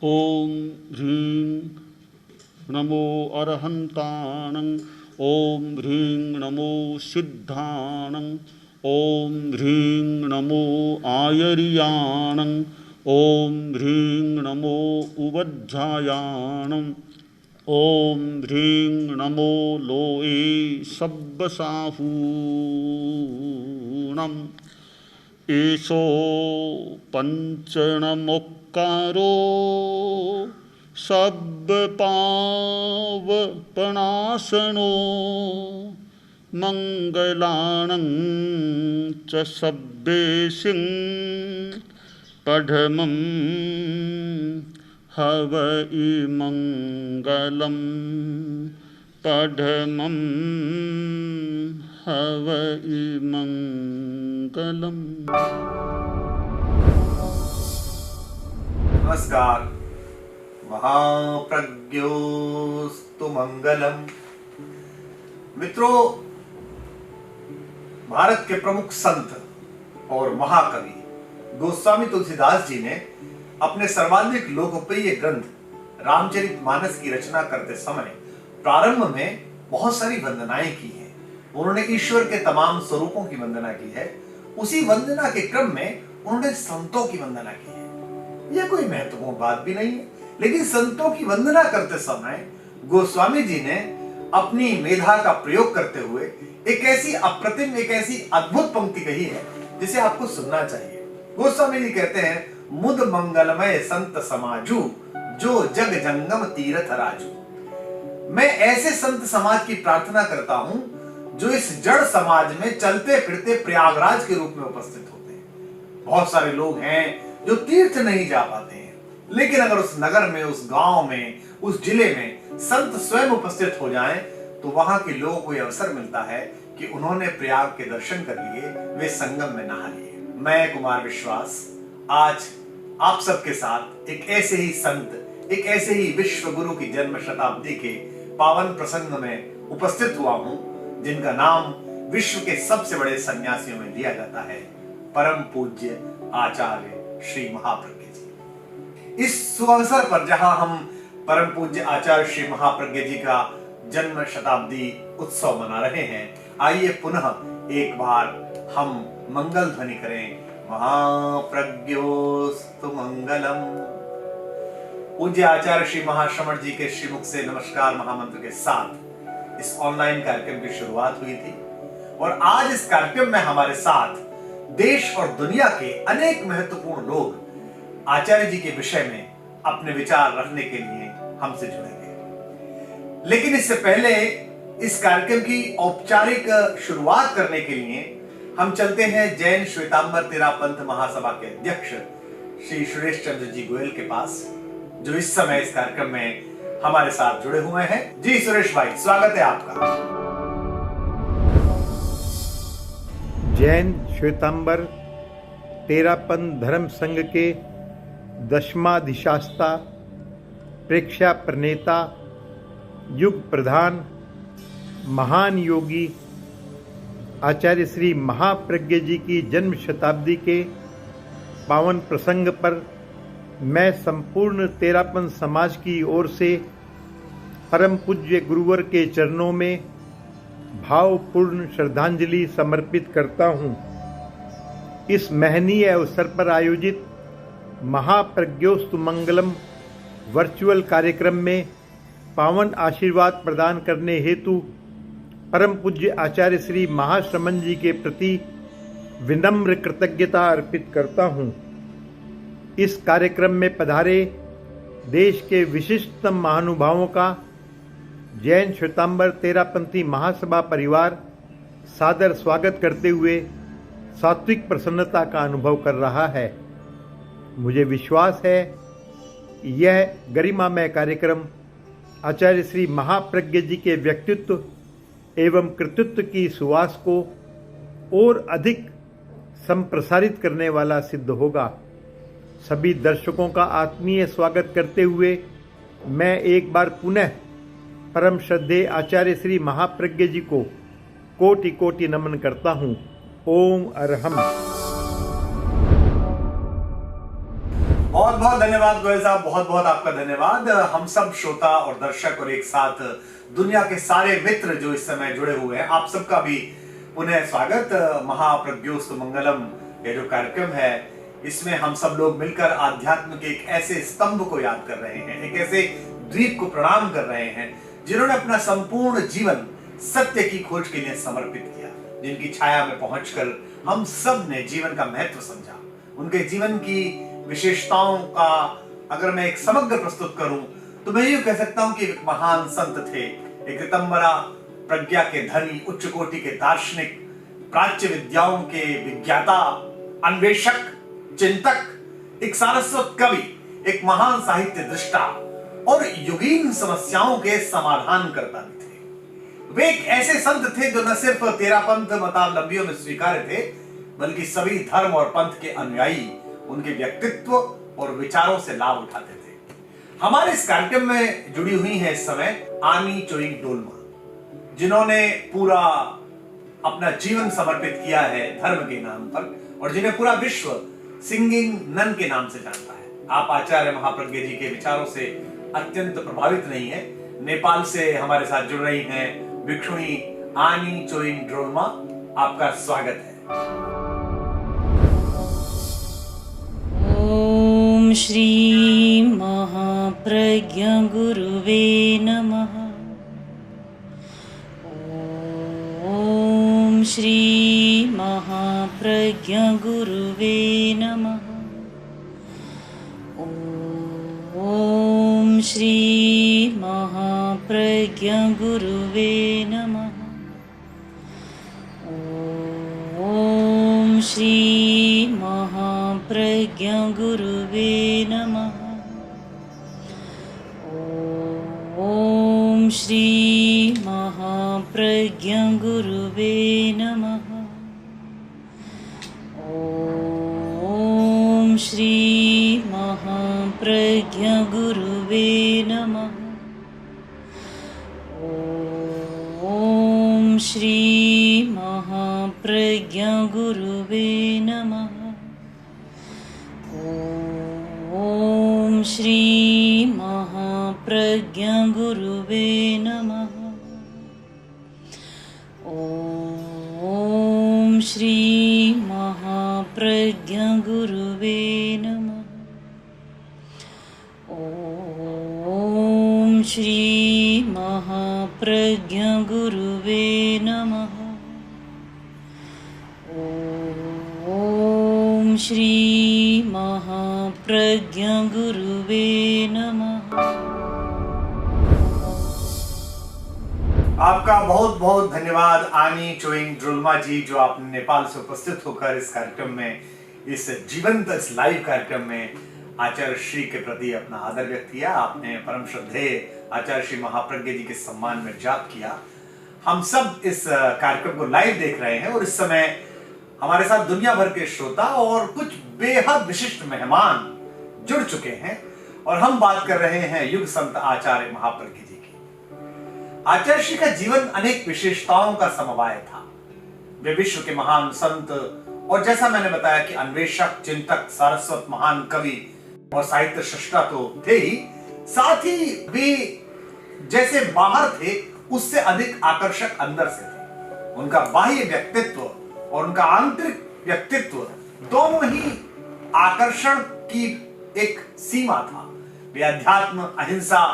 ॐ ह्रीं नमो अरहन्ताणं। ॐ ह्रीं नमो सिद्धाणं। ॐ ह्रीं नमो आयर्याणं। ॐ ह्रीं नमो उवज्झायाणं। ॐ ह्रीं नमो लोए सब्बसाहूणम्। एषो पञ्चणमोक्कारो सब्बपावपणासनो मङ्गलानं च सब्बेसिं पठमं हवै मङ्गलं पठमं हवै मङ्गलम्। नमस्कार। महाप्रज्ञोस्तु मंगलम। मित्रों, भारत के प्रमुख संत और महाकवि गोस्वामी तुलसीदास जी ने अपने सर्वाधिक लोकप्रिय ग्रंथ रामचरितमानस की रचना करते समय प्रारंभ में बहुत सारी वंदनाएं की हैं। उन्होंने ईश्वर के तमाम स्वरूपों की वंदना की है। उसी वंदना के क्रम में उन्होंने संतों की वंदना की है। यह कोई महत्वपूर्ण बात भी नहीं है, लेकिन संतों की वंदना करते समय गोस्वामी जी ने अपनी मेधा का प्रयोग करते हुए एक ऐसी अप्रतिम, एक ऐसी अद्भुत पंक्ति कही है जिसे आपको सुनना चाहिए। गोस्वामी जी कहते हैं, मुद मंगलमय संत समाजू, जो जग जंगम तीर्थ राजू। मैं ऐसे संत समाज की प्रार्थना करता हूं जो इस जड़ समाज में चलते फिरते प्रयागराज के रूप में उपस्थित होते हैं। बहुत सारे लोग हैं जो तीर्थ नहीं जा पाते हैं, लेकिन अगर उस नगर में, उस गांव में, उस जिले में संत स्वयं उपस्थित हो जाएं, तो वहां के लोगों को यह अवसर मिलता है कि उन्होंने प्रयाग के दर्शन कर लिए, वे संगम में नहा लिए। मैं कुमार विश्वास आज आप सबके साथ एक ऐसे ही संत, एक ऐसे ही विश्व गुरु की जन्म शताब्दी के पावन प्रसंग में उपस्थित हुआ हूं, जिनका नाम विश्व के सबसे बड़े सन्यासियों में लिया जाता है, परम पूज्य आचार्य श्री महाप्रज्ञ जी। इस सुअवसर पर जहां हम परम पूज्य आचार्य श्री महाप्रज्ञ जी का जन्म शताब्दी उत्सव मना रहे हैं, आइए पुनः एक बार हम मंगल ध्वनि करें, महाप्रज्ञोस्तु मंगलम। पूज्य आचार्य श्री महाश्रमण जी के श्रीमुख से नमस्कार महामंत्र के साथ इस ऑनलाइन कार्यक्रम की शुरुआत हुई थी, और आज इस कार्यक्रम में हमारे साथ देश और दुनिया के अनेक महत्वपूर्ण लोग आचार्य जी के विषय में अपने विचार रखने के लिए हमसे जुड़ेंगे। लेकिन इससे पहले इस कार्यक्रम की औपचारिक शुरुआत करने के लिए हम चलते हैं जैन श्वेतांबर तेरा पंथ महासभा के अध्यक्ष श्री सुरेश चंद्र जी गोयल के पास, जो इस समय इस कार्यक्रम में हमारे साथ जुड़े हुए हैं। जी सुरेश भाई, स्वागत है आपका। जैन श्वेतांबर तेरापंथ धर्म संघ के दशमाधिशास्ता, प्रेक्षा प्रणेता, युग प्रधान, महान योगी आचार्य श्री महाप्रज्ञ जी की जन्म शताब्दी के पावन प्रसंग पर मैं संपूर्ण तेरापंथ समाज की ओर से परम पूज्य गुरुवर के चरणों में भावपूर्ण श्रद्धांजलि समर्पित करता हूँ। इस महनीय अवसर पर आयोजित महाप्रज्ञोस्तु मंगलम वर्चुअल कार्यक्रम में पावन आशीर्वाद प्रदान करने हेतु परम पूज्य आचार्य श्री महाश्रमण जी के प्रति विनम्र कृतज्ञता अर्पित करता हूँ। इस कार्यक्रम में पधारे देश के विशिष्टतम महानुभावों का जैन श्वेतांबर तेरापंथी महासभा परिवार सादर स्वागत करते हुए सात्विक प्रसन्नता का अनुभव कर रहा है। मुझे विश्वास है यह गरिमामय कार्यक्रम आचार्य श्री महाप्रज्ञ जी के व्यक्तित्व एवं कृतित्व की सुवास को और अधिक संप्रसारित करने वाला सिद्ध होगा। सभी दर्शकों का आत्मीय स्वागत करते हुए मैं एक बार पुनः परम श्रद्धेय आचार्य श्री महाप्रज्ञ जी को कोटि कोटि नमन करता हूँ। ओम अरहम। बहुत बहुत धन्यवाद गोयल साहब, बहुत बहुत आपका धन्यवाद। हम सब श्रोता और दर्शक और एक साथ दुनिया के सारे मित्र जो इस समय जुड़े हुए हैं, आप सबका भी पुनः स्वागत। महाप्रज्ञोस्तु मंगलम ये जो कार्यक्रम है, इसमें हम सब लोग मिलकर आध्यात्म के एक ऐसे स्तंभ को याद कर रहे हैं, एक ऐसे द्वीप को प्रणाम कर रहे हैं जिन्होंने अपना संपूर्ण जीवन सत्य की खोज के लिए समर्पित किया, जिनकी छाया में पहुंचकर हम सब ने जीवन का महत्व समझा। उनके जीवन की विशेषताओं का अगर मैं एक समग्र प्रस्तुत करूं तो मैं यूं कह सकता हूं कि एक महान संत थे, एक रितंबरा प्रज्ञा के धनी, उच्च कोटि के दार्शनिक, प्राच्य विद्याओं के विज्ञाता, अन्वेषक, चिंतक, एक सारस्वत कवि, एक महान साहित्य दृष्टा और युगीन समस्याओं के समाधान करता भी थे। वे एक ऐसे संत थे जो न सिर्फ तेरापंथ मतावलंबियों में स्वीकार्य थे, बल्कि सभी धर्म और पंथ के अनुयायी उनके व्यक्तित्व और विचारों से लाभ उठाते थे। हमारे इस कार्यक्रम में जुड़ी हुई है इस समय आनी चोइंग डोलमा, जिन्होंने पूरा अपना जीवन समर्पित किया है धर्म के नाम पर और जिन्हें पूरा विश्व सिंगिंग नन के नाम से जानता है। आप आचार्य महाप्रज्ञ जी के विचारों से अत्यंत प्रभावित नहीं है। नेपाल से हमारे साथ जुड़ रही हैं भिक्षुणी आनी चोइंग डोलमा, आपका स्वागत है। ओम श्री महाप्रज्ञ गुरुवे नमः। ओम श्री महाप्रज्ञ गुरुवे नमः। ओम श्री महाप्रज्ञ गुरुवे नमः। ओम श्री महाप्रज्ञ गुरुवे नमः। ओम श्री महाप्रज्ञ गुरुवे नमः। ओम श्री महाप्रज्ञ गुरुवे नमः। ओम श्री महाप्रज्ञ गुरुवे नमः। ओम श्री महाप्रज्ञ गुरुवे नमः। ओम श्री महाप्रज्ञ गुरुवे नमः। ओम श्री महाप्रज्ञ गुरुवे नमः। ओम श्री महाप्रज्ञ गुरुवे नमः। आपका बहुत बहुत धन्यवाद आनी चोइंग डोलमा जी, जो आपने नेपाल से उपस्थित होकर इस कार्यक्रम में, इस जीवंत इस लाइव कार्यक्रम में आचार्य श्री के प्रति अपना आदर व्यक्त किया। आपने परम श्रद्धेय आचार्य श्री महाप्रज्ञ जी के सम्मान में जाप किया। हम सब इस कार्यक्रम को लाइव देख रहे हैं और इस समय हमारे साथ दुनिया भर के श्रोता और कुछ बेहद विशिष्ट मेहमान जुड़ चुके हैं और हम बात कर रहे हैं युग संत आचार्य महाप्रज्ञ जी की। आचार्य श्री का जीवन अनेक विशेषताओं का समवाय था। वे विश्व के महान संत और जैसा मैंने बताया कि अन्वेषक, चिंतक, सारस्वत, महान कवि और साहित्य सृष्टा तो थे ही, साथ ही वे जैसे बाहर थे उससे अधिक आकर्षक अंदर से थे। उनका बाह्य व्यक्तित्व और उनका आंतरिक व्यक्तित्व दोनों ही आकर्षण की एक सीमा था। वे अध्यात्म, अहिंसा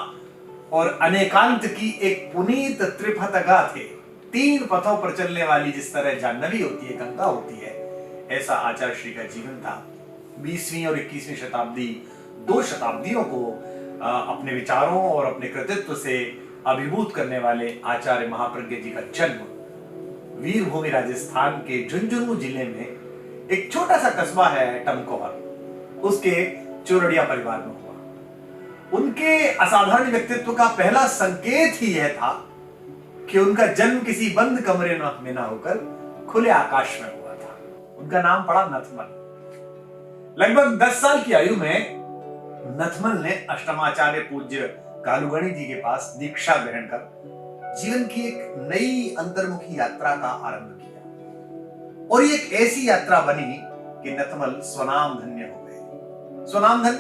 और अनेकांत की एक पुनीत त्रिपथगा थे। तीन पथों पर चलने वाली जिस तरह जाह्नवी होती है, गंगा होती है, ऐसा आचार्य श्री का जीवन था। 20वीं और 21वीं शताब्दी, 2 शताब्दियों को अपने विचारों और अपने कृतित्व से अभिभूत करने वाले आचार्य महाप्रज्ञ जी का जन्म वीरभूमि राजस्थान के झुंझुनू जिले में एक छोटा सा कस्बा है टमकोहर, उसके चोरड़िया परिवार में हुआ। उनके असाधारण व्यक्तित्व का पहला संकेत ही यह था कि उनका जन्म किसी बंद कमरे में ना होकर खुले आकाश में हुआ था। उनका नाम पड़ा नथमल। लगभग 10 साल की आयु में नथमल ने अष्टमाचार्य पूज्य कालुगणी जी के पास दीक्षा ग्रहण कर जीवन की एक नई अंतर्मुखी यात्रा का आरंभ किया और ये एक ऐसी यात्रा बनी कि नथमल स्वनाम धन्य हो गए। स्वनाम धन्य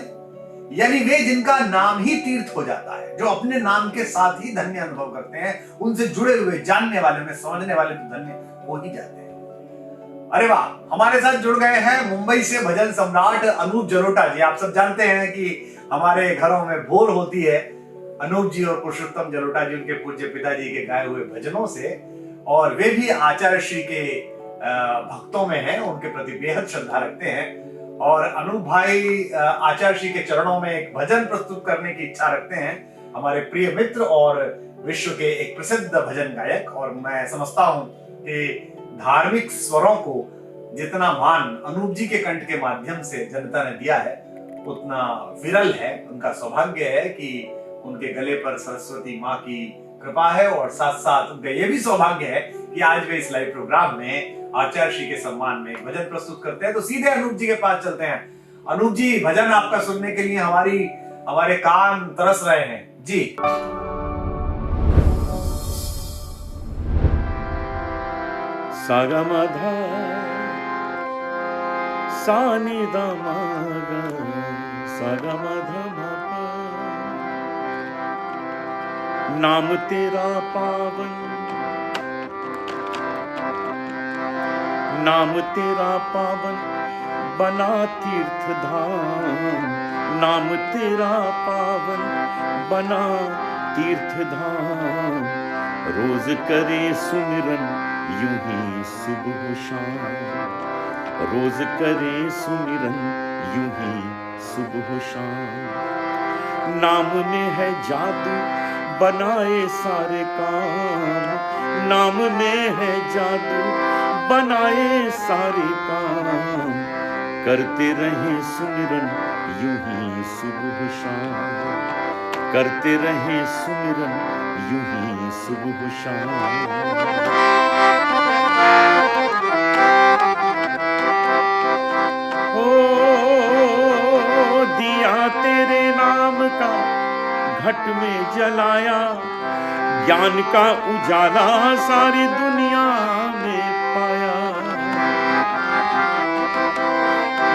यानी वे जिनका नाम ही तीर्थ हो जाता है, जो अपने नाम के साथ ही धन्य अनुभव करते हैं, उनसे जुड़े हुए जानने वाले में समझने वाले तो धन्य हो ही जाते हैं। अरे वाह, हमारे साथ जुड़ गए हैं मुंबई से भजन सम्राट अनूप जलोटा जी। आप सब जानते हैं कि हमारे घरों में भोर होती है अनूप जी और पुरुषोत्तम जलोटा जी, उनके पूज्य पिताजी के गाए हुए भजनों से, और वे भी आचार्य श्री के भक्तों में हैं, उनके प्रति बेहद श्रद्धा रखते हैं। और अनूप भाई आचार्य श्री के चरणों में एक भजन प्रस्तुत करने की इच्छा रखते हैं। हमारे प्रिय मित्र और विश्व के एक प्रसिद्ध भजन गायक, और मैं समझता हूं कि धार्मिक स्वरों को जितना मान अनूप जी के कंठ के माध्यम से जनता ने दिया है, उतना विरल है, उनका सौभाग्य है कि उनके गले पर सरस्वती माँ की कृपा है, और साथ साथ उनका यह भी सौभाग्य है कि आज वे इस लाइव प्रोग्राम में आचार्य श्री के सम्मान में एक भजन प्रस्तुत करते हैं। तो सीधे अनूप जी के पास चलते हैं। अनूप जी, भजन आपका सुनने के लिए हमारे कान तरस रहे हैं जी। सागमधा सानिधमग सागमधम, नाम तेरा पावन, नाम तेरा पावन बना तीर्थ धाम, नाम तेरा पावन बना तीर्थ धाम। रोज करे सुमिरन यूं ही सुबह शाम, रोज करे सुमिरन यूं ही सुबह शाम। नाम में है जादू बनाए सारे काम, नाम में है जादू बनाए सारे काम। करते रहे सुमिरन यूं ही सुबह शाम, करते रहे सुमिरन यूं ही सुबह शाम। हो दिया तेरे नाम का घट में जलाया, ज्ञान का उजाला सारी दुनिया में पाया।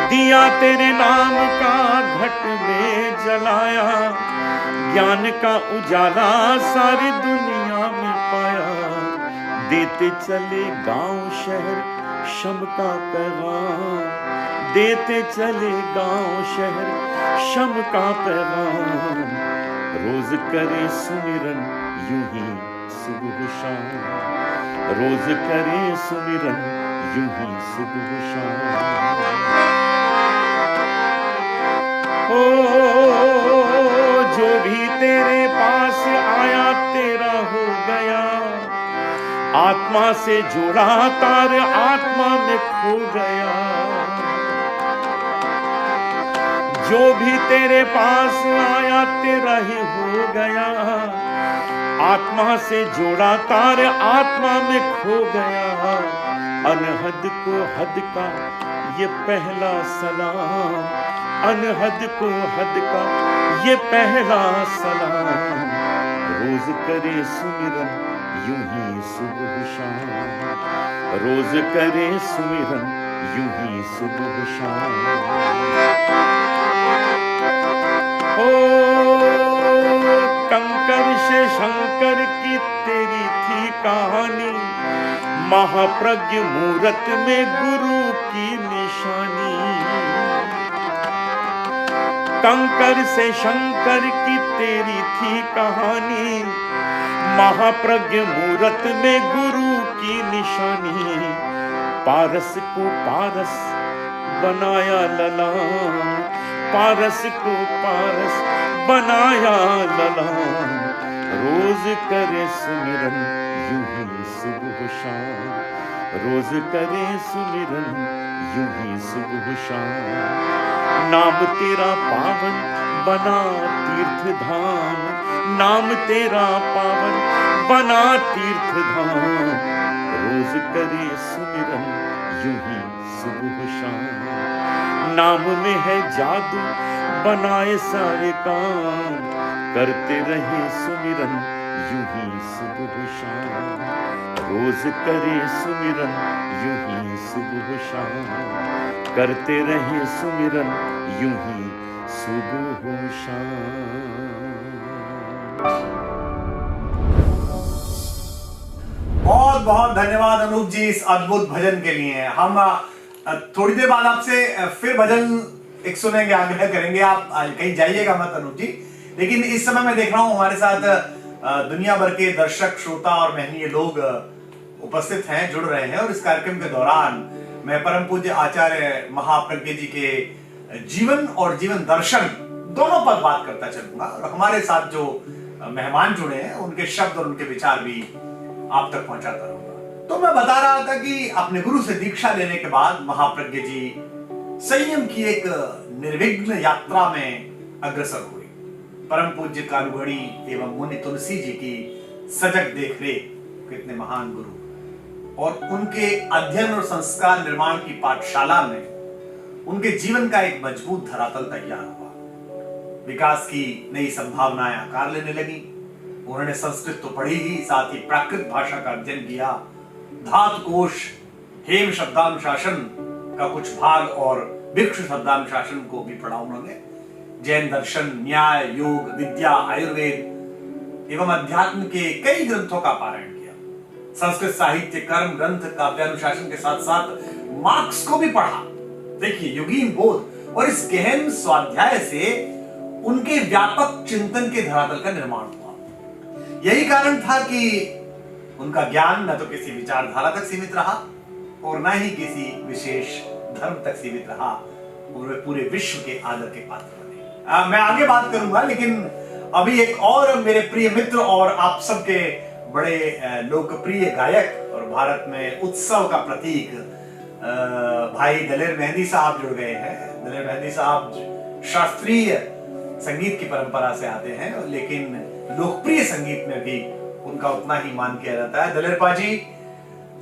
दिया तेरे नाम का घट में जलाया, ज्ञान का उजाला सारी दुनिया में पाया। देते चले गांव शहर शम का पैगाम, देते चले गांव शहर शम का पैगाम। रोज करे सुमिरन यूं ही सुबह शाम, रोज करे सुमिरन यूं ही सुबह शाम। ओ जो भी तेरे पास आया तेरा हो गया, आत्मा से जुड़ा तार आत्मा में खो गया। जो भी तेरे पास आया तेरा ही हो गया, आत्मा से जोड़ा तार आत्मा में खो गया। अनहद को हद का ये पहला सलाम, अनहद को हद का ये पहला सलाम। रोज करे सुमिरन यूं ही सुबह शाम, रोज करे सुमिरन यूं ही सुबह शाम। ओ कंकर से शंकर की तेरी थी कहानी, महाप्रज्ञ मूरत में गुरु की निशानी। कंकर से शंकर की तेरी थी कहानी, महाप्रज्ञ मूरत में गुरु की निशानी। पारस को पारस बनाया ललाम, पारस को पारस बनाया ललाम। रोज करे सुमिरन यूं ही सुबह शाम, रोज करे सुमिरन यूं ही सुबह शाम। नाम तेरा पावन बना तीर्थ धाम, नाम तेरा पावन बना तीर्थ धाम। रोज करे सुमिरन यूं ही सुबह शाम। नाम में है जादू बनाए सारे काम, करते रहे सुमिरन यूं ही सुबह शाम। रोज करे सुमिरन यूं ही सुबह शाम, करते रहे सुमिरन यूं ही सुबह शाम। बहुत बहुत धन्यवाद अनूप जी इस अद्भुत भजन के लिए। हम थोड़ी देर बाद आपसे फिर भजन एक सुनेंगे, आग्रह करेंगे, आप कहीं जाइएगा मत अनूप जी। लेकिन इस समय मैं देख रहा हूं हमारे साथ दुनिया भर के दर्शक, श्रोता और महनीय लोग उपस्थित हैं, जुड़ रहे हैं। और इस कार्यक्रम के दौरान मैं परम पूज्य आचार्य महाप्रज्ञ जी के जीवन और जीवन दर्शन दोनों पर बात करता चलूंगा। और हमारे साथ जो मेहमान जुड़े हैं उनके शब्द और उनके विचार भी आप तक पहुंचाता रहूंगा। तो मैं बता रहा था कि अपने गुरु से दीक्षा लेने के बाद महाप्रज्ञ जी संयम की एक निर्विघ्न यात्रा में अग्रसर हुए। परम पूज्य कालुघड़ी एवं मुनि तुलसी जी की सजग देखरेख, कितने महान गुरु, और उनके अध्ययन और संस्कार निर्माण की पाठशाला में उनके जीवन का एक मजबूत धरातल तैयार हुआ। विकास की नई संभावनाएं आकार लेने लगी। उन्होंने संस्कृत तो पढ़ी ही, साथ ही प्राकृत भाषा का अध्ययन किया। धातु कोश, हेम शब्दानुशासन का कुछ भाग और भिक्षु शब्दानुशासन को भी पढ़ा उन्होंने। जैन दर्शन, न्याय, योग, विद्या, आयुर्वेद एवं अध्यात्म के कई ग्रंथों का पारायण किया। संस्कृत साहित्य, कर्म ग्रंथ, काव्यानुशासन के साथ साथ मार्क्स को भी पढ़ा। देखिए, युगीन बोध और इस गहन स्वाध्याय से उनके व्यापक चिंतन के धरातल का निर्माण हुआ। यही कारण था कि उनका ज्ञान न तो किसी विचारधारा तक सीमित रहा और न ही किसी विशेष धर्म तक सीमित रहा, और वे पूरे विश्व के आदर के पात्र बने। मैं आगे बात करूंगा, लेकिन अभी एक और मेरे प्रिय मित्र और आप सबके बड़े लोकप्रिय गायक और भारत में उत्सव का प्रतीक भाई दलेर मेहंदी साहब जुड़ गए हैं। दलेर मेहंदी साहब शास्त्रीय संगीत की परंपरा से आते हैं, लेकिन लोकप्रिय संगीत में भी उनका उतना ही मान किया जाता है। दलेर पाजी,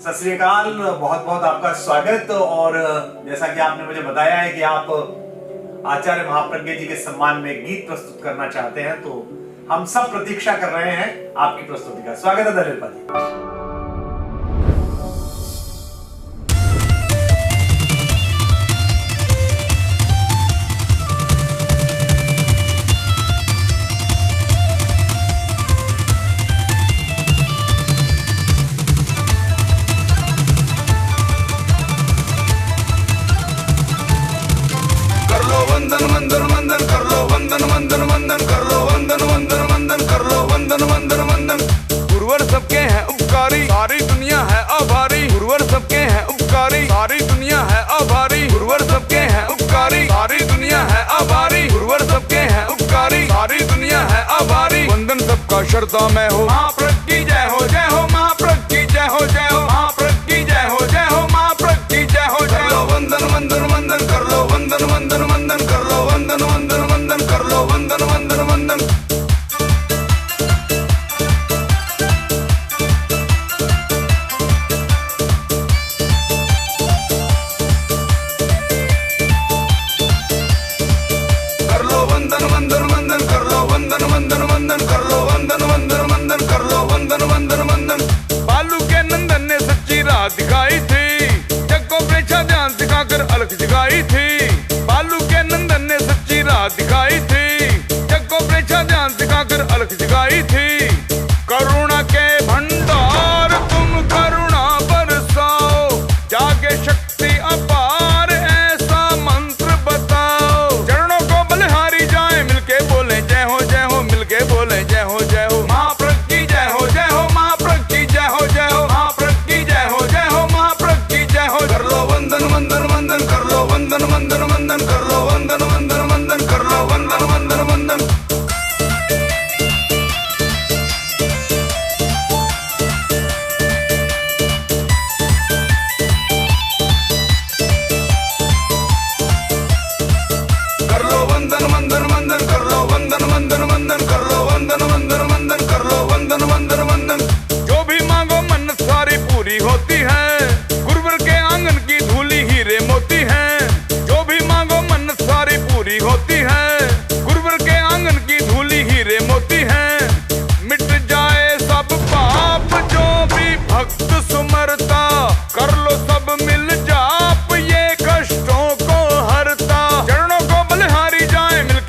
सत श्री अकाल, बहुत बहुत आपका स्वागत। और जैसा कि आपने मुझे बताया है कि आप आचार्य महाप्रज्ञ जी के सम्मान में गीत प्रस्तुत करना चाहते हैं, तो हम सब प्रतीक्षा कर रहे हैं आपकी प्रस्तुति का। स्वागत है दलेर पाजी। शर्ता में हो महाप्रज्ञ की जय हो, जय हो महाप्रज्ञ की जय हो, जय हो महाप्रज्ञ की जय हो, जय हो महाप्रज्ञ की जय हो। जय हो वंदन वंदन वंदन कर लो, वंदन वंदन वंदन कर लो, वंदन वंदन वंदन कर लो, वंदन वंदन वंदन। कर लो वंदन वंदन वंदन कर लो, वंदन वंदन वंदन कर लो, वंदन वंदन वंदन कर लो, वंदन वंदन वंदन। बालू के नंदन ने सच्ची राह दिखाई थी, जग को प्रेक्षा ध्यान दिखाकर अलग जगाई थी। बालू के नंदन ने सच्ची राह दिखाई थी, जग को प्रेक्षा ध्यान दिखाकर अलग जगाई थी। करुणा के भंडार तुम करुणा बरसाओ, जागे शक्ति अपार ऐसा मंत्र बताओ। चरणों को बलिहारी जाए, मिलके बोले जय हो, जय हो मिलके बोले जय हो, जय हो महाप्रज्ञ की जय हो, जय हो महाप्रज्ञ की जय हो, जय हो महाप्रज्ञ की जय हो, जय हो महाप्रज्ञ की जय हो। कर लो वंदन वंदन वंदन कर लो, वंदन वंदन वंदन कर लो, वंदन वंदन वंदन कर लो, वंदन वंदन वंदन। कर लो वंदन वंदन वंदन कर लो, वंदन वंदन वंदन कर लो, वंदन वंदन वंदन कर लो, वंदन वंदन वंदन। जो भी मांगो मन्नत सारी पूरी होती है, गुरुवर के आंगन की धूली हीरे मोती है। जो भी मांगो मन्नत सारी पूरी होती है, गुरुवर के आंगन की धूली हीरे मोती है। मिट जाए सब पाप जो भी भक्त सुमरता, कर लो सब मिल जाप ये कष्टों को हरता। चरणों को बलिहारी जाए, मिल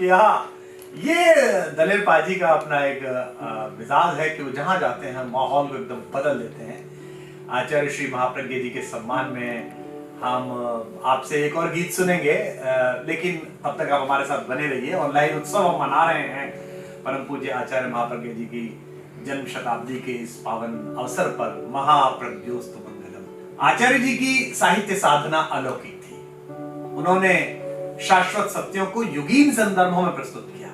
किया। ये दलेर पाजी का अपना एक मिजाज है कि वो जहां जाते हैं माहौल को एकदम बदल देते हैं। आचार्य श्री महाप्रज्ञ जी के सम्मान में हम आपसे एक और गीत सुनेंगे, लेकिन तब तक आप हमारे साथ बने रहिए। ऑनलाइन उत्सव हम मना रहे हैं परम पूज्य आचार्य महाप्रज्ञ जी की जन्म शताब्दी के इस पावन अवसर पर। महाप्रज्ञोस्तु मंगलम। आचार्य जी की साहित्य साधना अलौकिक थी। उन्होंने शाश्वत सत्यों को युगीन संदर्भों में प्रस्तुत किया।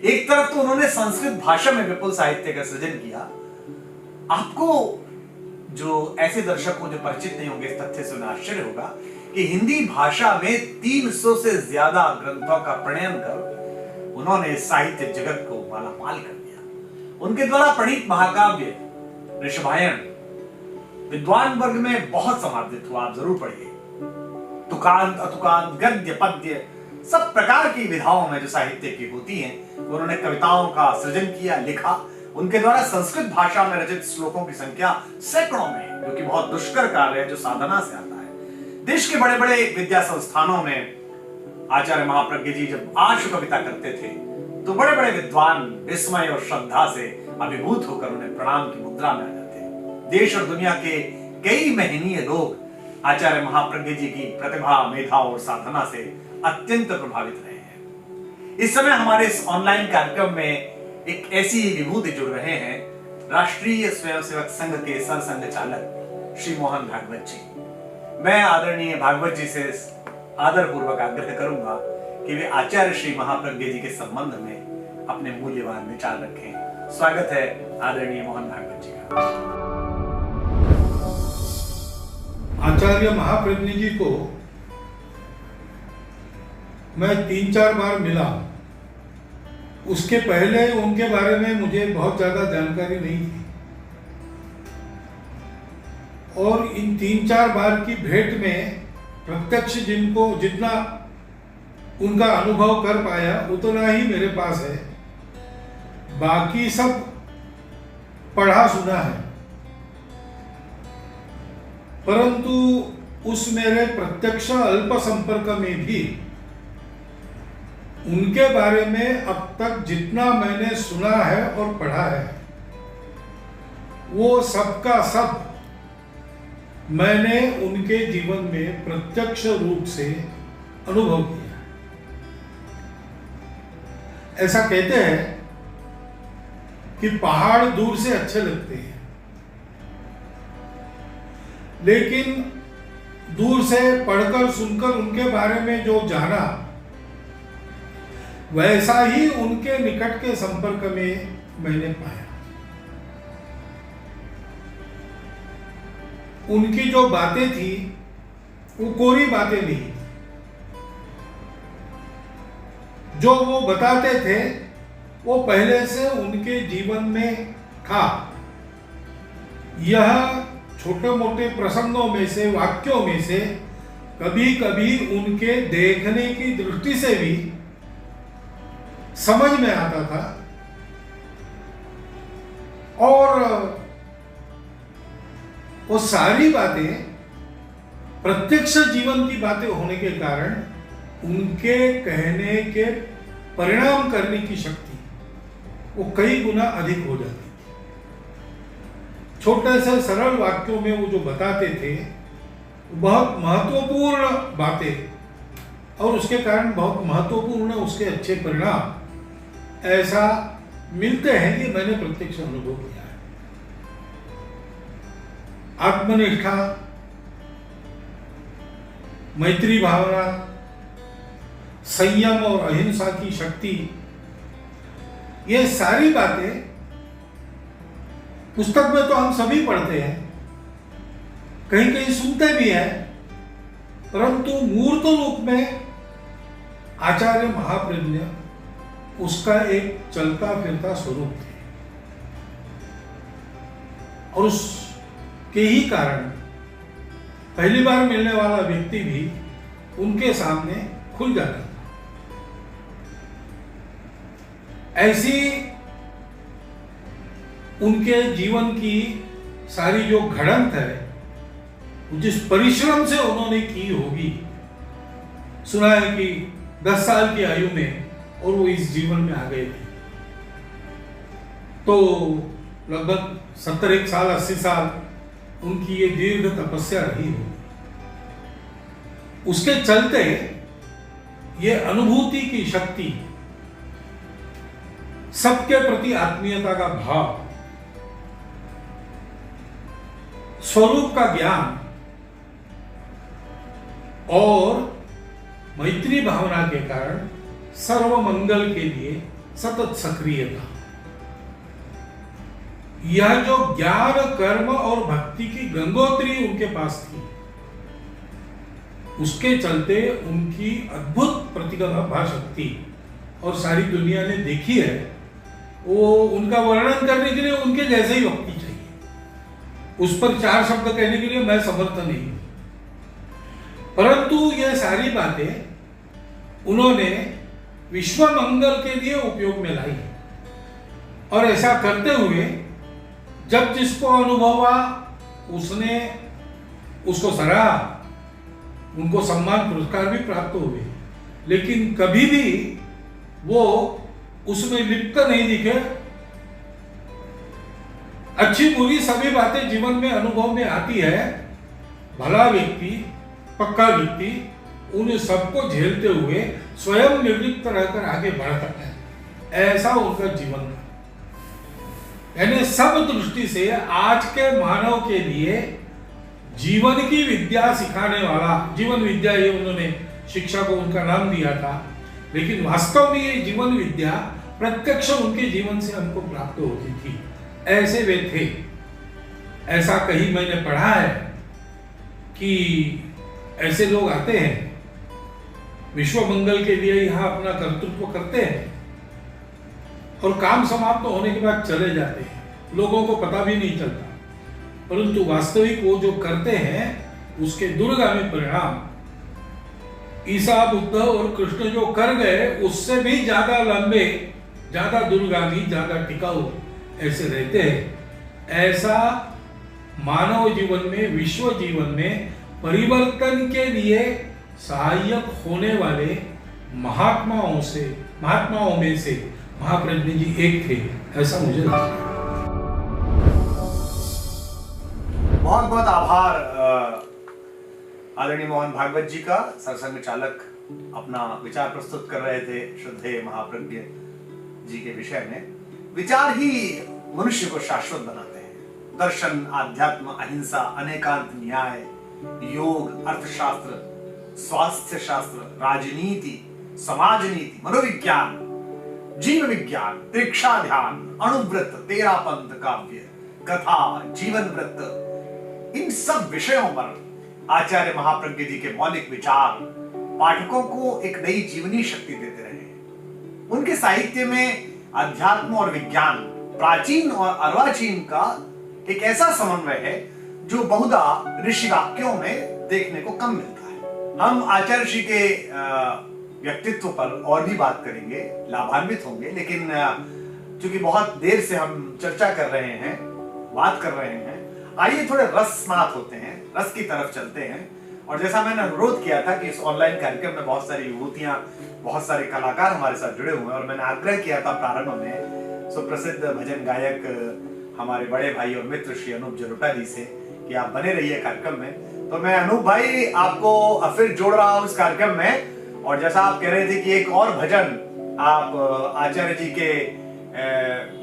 एक तरफ तो उन्होंने संस्कृत भाषा में विपुल साहित्य का सृजन किया। आपको जो ऐसे दर्शक को जो परिचित नहीं होंगे इस तथ्य से उन्हें आश्चर्य होगा कि हिंदी भाषा में 300 से ज्यादा ग्रंथों का प्रणयन कर उन्होंने साहित्य जगत को मालामाल कर दिया। उनके द्वारा प्रणीत महाकाव्य ऋषभायन विद्वान वर्ग में बहुत समादृत हुआ। आप जरूर पढ़िए। तुकांत, अतुकांत, गद्य, पद्य सब प्रकार की विधाओं में जो साहित्य की होती हैं, उन्होंने कविताओं का सृजन किया, लिखा। उनके द्वारा संस्कृत भाषा में रचित श्लोकों की संख्या सैकड़ों में, जो कि बहुत दुष्कर कार्य है, जो साधना से आता है। देश के बड़े बड़े विद्या संस्थानों में आचार्य महाप्रज्ञ जी जब आशु कविता करते थे तो बड़े बड़े विद्वान विस्मय और श्रद्धा से अभिभूत होकर उन्हें प्रणाम की मुद्रा में आ जाते। देश और दुनिया के कई महनीय लोग आचार्य महाप्रज्ञ जी की प्रतिभा, मेधा और साधना से अत्यंत प्रभावित रहे हैं। इस समय हमारे इस ऑनलाइन कार्यक्रम में एक ऐसी विभूति जुड़ रहे हैं, राष्ट्रीय स्वयंसेवक संघ के सरसंघ चालक श्री मोहन भागवत जी। मैं आदरणीय भागवत जी से आदरपूर्वक आग्रह करूंगा कि वे आचार्य श्री महाप्रज्ञ जी के संबंध में अपने मूल्यवान विचार रखें। स्वागत है आदरणीय मोहन भागवत जी का। आचार्य महाप्रज्ञ जी को मैं 3-4 बार मिला। उसके पहले उनके बारे में मुझे बहुत ज्यादा जानकारी नहीं थी, और इन 3-4 बार की भेंट में प्रत्यक्ष जितना उनका अनुभव कर पाया उतना ही मेरे पास है। बाकी सब पढ़ा सुना है, परंतु उस मेरे प्रत्यक्ष अल्प संपर्क में भी उनके बारे में अब तक जितना मैंने सुना है और पढ़ा है वो सबका सब मैंने उनके जीवन में प्रत्यक्ष रूप से अनुभव किया। ऐसा कहते हैं कि पहाड़ दूर से अच्छे लगते हैं, लेकिन दूर से पढ़कर सुनकर उनके बारे में जो जाना, वैसा ही उनके निकट के संपर्क में मैंने पाया। उनकी जो बातें थी वो कोरी बातें नहीं, जो वो बताते थे वो पहले से उनके जीवन में था। यह छोटे मोटे प्रसंगों में से, वाक्यों में से कभी कभी उनके देखने की दृष्टि से भी समझ में आता था, और वो सारी बातें प्रत्यक्ष जीवन की बातें होने के कारण उनके कहने के परिणाम करने की शक्ति वो कई गुना अधिक हो जाती थी। छोटे से सरल वाक्यों में वो जो बताते थे बहुत महत्वपूर्ण बातें, और उसके कारण बहुत महत्वपूर्ण उसके अच्छे परिणाम ऐसा मिलते हैं, ये मैंने प्रत्यक्ष अनुभव किया है। आत्मनिष्ठा, मैत्री भावना, संयम और अहिंसा की शक्ति, ये सारी बातें पुस्तक में तो हम सभी पढ़ते हैं, कहीं कहीं सुनते भी हैं, परंतु मूर्त रूप में आचार्य महाप्रज्ञ उसका एक चलता फिरता स्वरूप थे, और उसके ही कारण पहली बार मिलने वाला व्यक्ति भी उनके सामने खुल जाता था। ऐसी उनके जीवन की सारी जो घड़ंत है, जिस परिश्रम से उन्होंने की होगी, सुना है कि 10 साल की आयु में और वो इस जीवन में आ गए थे। तो लगभग 70 साल 80 साल उनकी ये दीर्घ तपस्या रही हो। उसके चलते ये अनुभूति की शक्ति, सबके प्रति आत्मीयता का भाव, स्वरूप का ज्ञान और मैत्री भावना के कारण सर्व मंगल के लिए सतत सक्रियता, यह जो ज्ञान कर्म और भक्ति की गंगोत्री उनके पास थी, उसके चलते उनकी अद्भुत प्रतिभा शक्ति और सारी दुनिया ने देखी है। वो उनका वर्णन करने के लिए उनके जैसे ही व्यक्ति चाहिए, उस पर 4 शब्द कहने के लिए मैं समर्थ नहीं हूं। परंतु ये सारी बातें उन्होंने विश्व मंगल के लिए उपयोग में लाई, और ऐसा करते हुए जब जिसको अनुभव हुआ उसने उसको सराहा, उनको सम्मान पुरस्कार भी प्राप्त हुए, लेकिन कभी भी वो उसमें लिप्त नहीं दिखे। अच्छी बुरी सभी बातें जीवन में अनुभव में आती है, भला व्यक्ति, पक्का व्यक्ति उन सबको झेलते हुए स्वयं निर्लिप्त रहकर आगे बढ़ता है, ऐसा उनका जीवन था। यानी सब दृष्टि से आज के मानव के लिए जीवन की विद्या सिखाने वाला, जीवन विद्या ये उन्होंने शिक्षा को उनका नाम दिया था, लेकिन वास्तव में ये जीवन विद्या प्रत्यक्ष उनके जीवन से हमको प्राप्त होती थी, ऐसे वे थे। ऐसा कहीं मैंने पढ़ा है कि ऐसे लोग आते हैं, विश्व मंगल के लिए यहाँ अपना कर्तृत्व करते हैं और काम समाप्त होने के बाद चले जाते हैं, लोगों को पता भी नहीं चलता। परंतु वास्तविक वो जो करते हैं उसके दूरगामी परिणाम ईसा, बुद्ध और कृष्ण जो कर गए उससे भी ज्यादा लंबे, ज्यादा दूरगामी, ज्यादा टिकाऊ ऐसे रहते हैं। ऐसा मानव जीवन में, विश्व जीवन में परिवर्तन के लिए सहायक होने वाले महात्माओं में से महाप्रज्ञ जी एक थे, ऐसा मुझे लगता है। बहुत बहुत आभार आदरणीय मोहन भागवत जी का। सरसंघ चालक अपना विचार प्रस्तुत कर रहे थे श्रद्धेय महाप्रज्ञ जी के विषय में। विचार ही मनुष्य को शाश्वत बनाते हैं। दर्शन, आध्यात्म, अहिंसा, अनेकांत न्याय, योग, अर्थशास्त्र, स्वास्थ्य शास्त्र, राजनीति, समाज नीति, मनोविज्ञान, जीव विज्ञान, त्रिक्षा ध्यान, अणुव्रत, 13 पंथ काव्य, कथा, जीवन व्रत, इन सब विषयों पर आचार्य महाप्रज्ञ जी के मौलिक विचार पाठकों को एक नई जीवनी शक्ति देते रहे। उनके साहित्य में अध्यात्म और विज्ञान, प्राचीन और अर्वाचीन का एक ऐसा समन्वय है जो बहुधा ऋषि वाक्यों में देखने को कम मिलता है। हम आचार्य जी के व्यक्तित्व पर और भी बात करेंगे, लाभान्वित होंगे, लेकिन चूंकि बहुत देर से हम चर्चा कर रहे हैं, बात कर रहे हैं, आइए थोड़े रसनात होते हैं, रस की तरफ चलते हैं। और जैसा मैंने अनुरोध किया था कि इस ऑनलाइन कार्यक्रम में बहुत सारी विभूतियां, बहुत सारे कलाकार हमारे साथ जुड़े हुए हैं, और मैंने आग्रह किया था प्रारंभ में सुप्रसिद्ध भजन गायक हमारे बड़े भाई और मित्र श्री अनूप जलोटा जी से कि आप बने रहिए कार्यक्रम में। तो मैं अनूप भाई आपको फिर जोड़ रहा हूं इस कार्यक्रम में। और जैसा आप कह रहे थे कि एक और भजन आप आचार्य जी के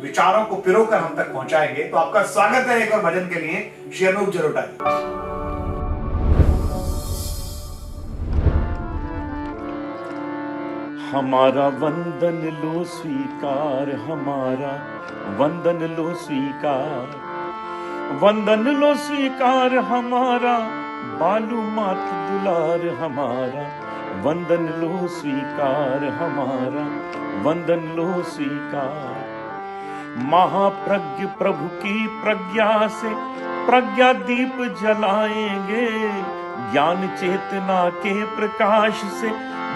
विचारों को पिरोकर हम तक पहुंचाएंगे, तो आपका स्वागत है एक और भजन के लिए, श्री अनूप जलोटा जी। हमारा वंदन लो स्वीकार, हमारा वंदन लो स्वीकार, वंदन लो स्वीकार, हमारा बालू मात दुलार, हमारा वंदन लो स्वीकार, हमारा वंदन लो स्वीकार। महाप्रज्ञ प्रभु की प्रज्ञा से प्रज्ञा दीप जलाएंगे, ज्ञान चेतना के प्रकाश से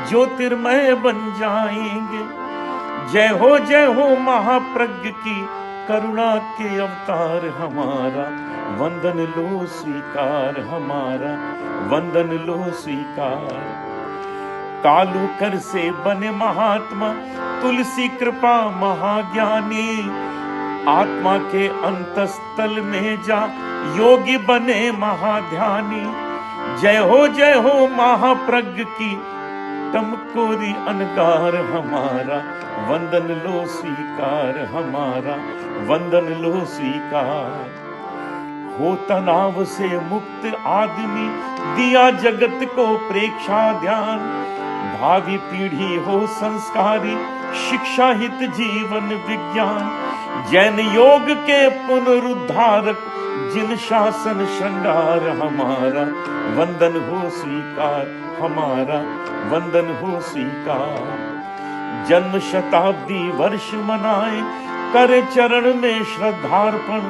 ज्योतिर्मय बन जाएंगे। जय हो महाप्रज्ञ की करुणा के अवतार, हमारा वंदन लो स्वीकार, हमारा वंदन लो स्वीकार। कालू कर से बने महात्मा, तुलसी कृपा महाज्ञानी। आत्मा के अंतस्थल में जा योगी बने महाध्यानी। जय हो महाप्रज्ञ की टमकोरी अनगार हमारा, वंदन लो स्वीकार हमारा, वंदन लो स्वीकार। हो तनाव से मुक्त आदमी, दिया जगत को प्रेक्षा ध्यान। भावी पीढ़ी हो संस्कारी, शिक्षा हित जीवन विज्ञान। जैन योग के पुनरुद्धारक, जिन शासन श्रृंगार हमारा, वंदन हो स्वीकार हमारा, वंदन हो स्वीकार। जन्म शताब्दी वर्ष मनाए, करे चरण में श्रद्धार्पण।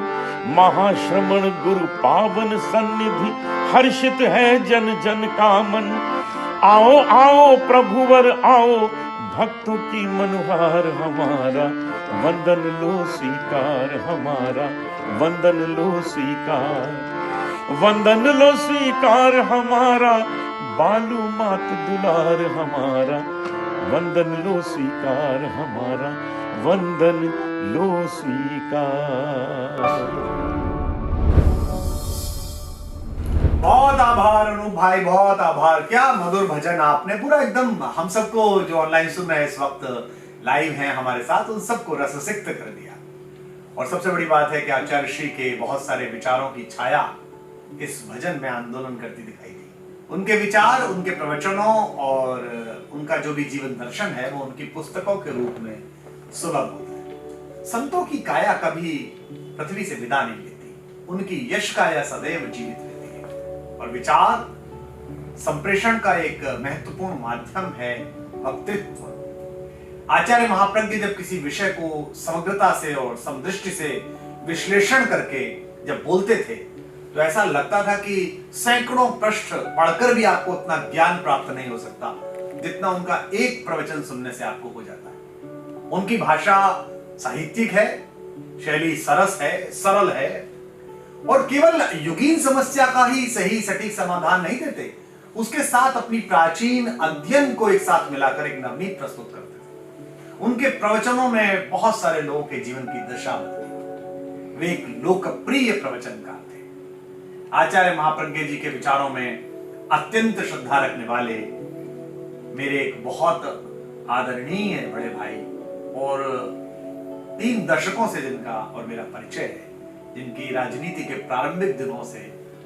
महाश्रमण गुरु पावन सन्निधि, हर्षित है जन जन का मन। आओ आओ प्रभुवर आओ, भक्तों की मनोहार हमारा, वंदन लो स्वीकार हमारा, वंदन लो स्वीकार। वंदन लो स्वीकार हमारा, बालू मात दुलार हमारा, वंदन लो स्वीकार हमारा, वंदन लो स्वीकार। बहुत आभार अनूप भाई, बहुत आभार। क्या मधुर भजन आपने पूरा एकदम हम सबको जो ऑनलाइन सुन रहे हैं इस वक्त लाइव हैं हमारे साथ, उन सबको रससिक्त कर दिया। और सबसे बड़ी बात है कि आचार्य श्री के बहुत सारे विचारों की छाया इस भजन में आंदोलन करती दिखाई दी। उनके विचार, उनके प्रवचनों और उनका जो भी जीवन दर्शन है वो उनकी पुस्तकों के रूप में सुलभ होता है। संतों की काया कभी पृथ्वी से विदा नहीं लेती, उनकी यश काया सदैव जीवित रहती है। और विचार संप्रेषण का एक महत्वपूर्ण माध्यम है वक्तृत्व। आचार्य महाप्रज्ञ जब किसी विषय को समग्रता से और समदृष्टि से विश्लेषण करके जब बोलते थे तो ऐसा लगता था कि सैकड़ों पृष्ठ पढ़कर भी आपको उतना ज्ञान प्राप्त नहीं हो सकता जितना उनका एक प्रवचन सुनने से आपको हो जाता है। उनकी भाषा साहित्यिक है, शैली सरस है, सरल है और केवल युगीन समस्या का ही सही सटीक समाधान नहीं देते, उसके साथ अपनी प्राचीन अध्ययन को एक साथ मिलाकर एक नवनीत प्रस्तुत करते थे। उनके प्रवचनों में बहुत सारे लोगों के जीवन की दशा बदली। वे एक लोकप्रिय प्रवचनकार थे। आचार्य महाप्रज्ञ जी के विचारों में अत्यंत श्रद्धा रखने वाले मेरे एक बहुत आदरणीय बड़े भाई और 3 दशकों से जिनका और मेरा परिचय है, जिनकी राजनीति के प्रारंभिक दिनों से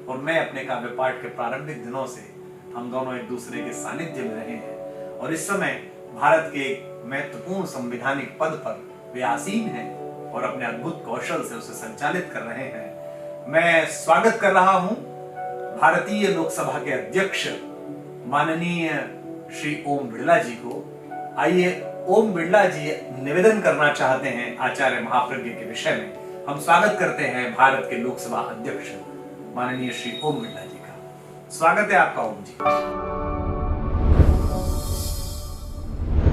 और मैं अपने काव्य पाठ के प्रारंभिक दिनों से हम दोनों एक दूसरे के सानिध्य में रहे हैं और इस समय भारत के एक महत्वपूर्ण संवैधानिक पद पर वे आसीन हैं और अपने अद्भुत कौशल से उसे संचालित कर रहे हैं। मैं स्वागत कर रहा हूं भारतीय लोकसभा के अध्यक्ष माननीय श्री ओम बिड़ला जी को। आइए ओम बिड़ला जी निवेदन करना चाहते हैं आचार्य महाप्रज्ञ के विषय में। हम स्वागत करते हैं भारत के लोकसभा अध्यक्ष माननीय श्री ओम बिड़ला जी का। स्वागत है आपका ओम जी।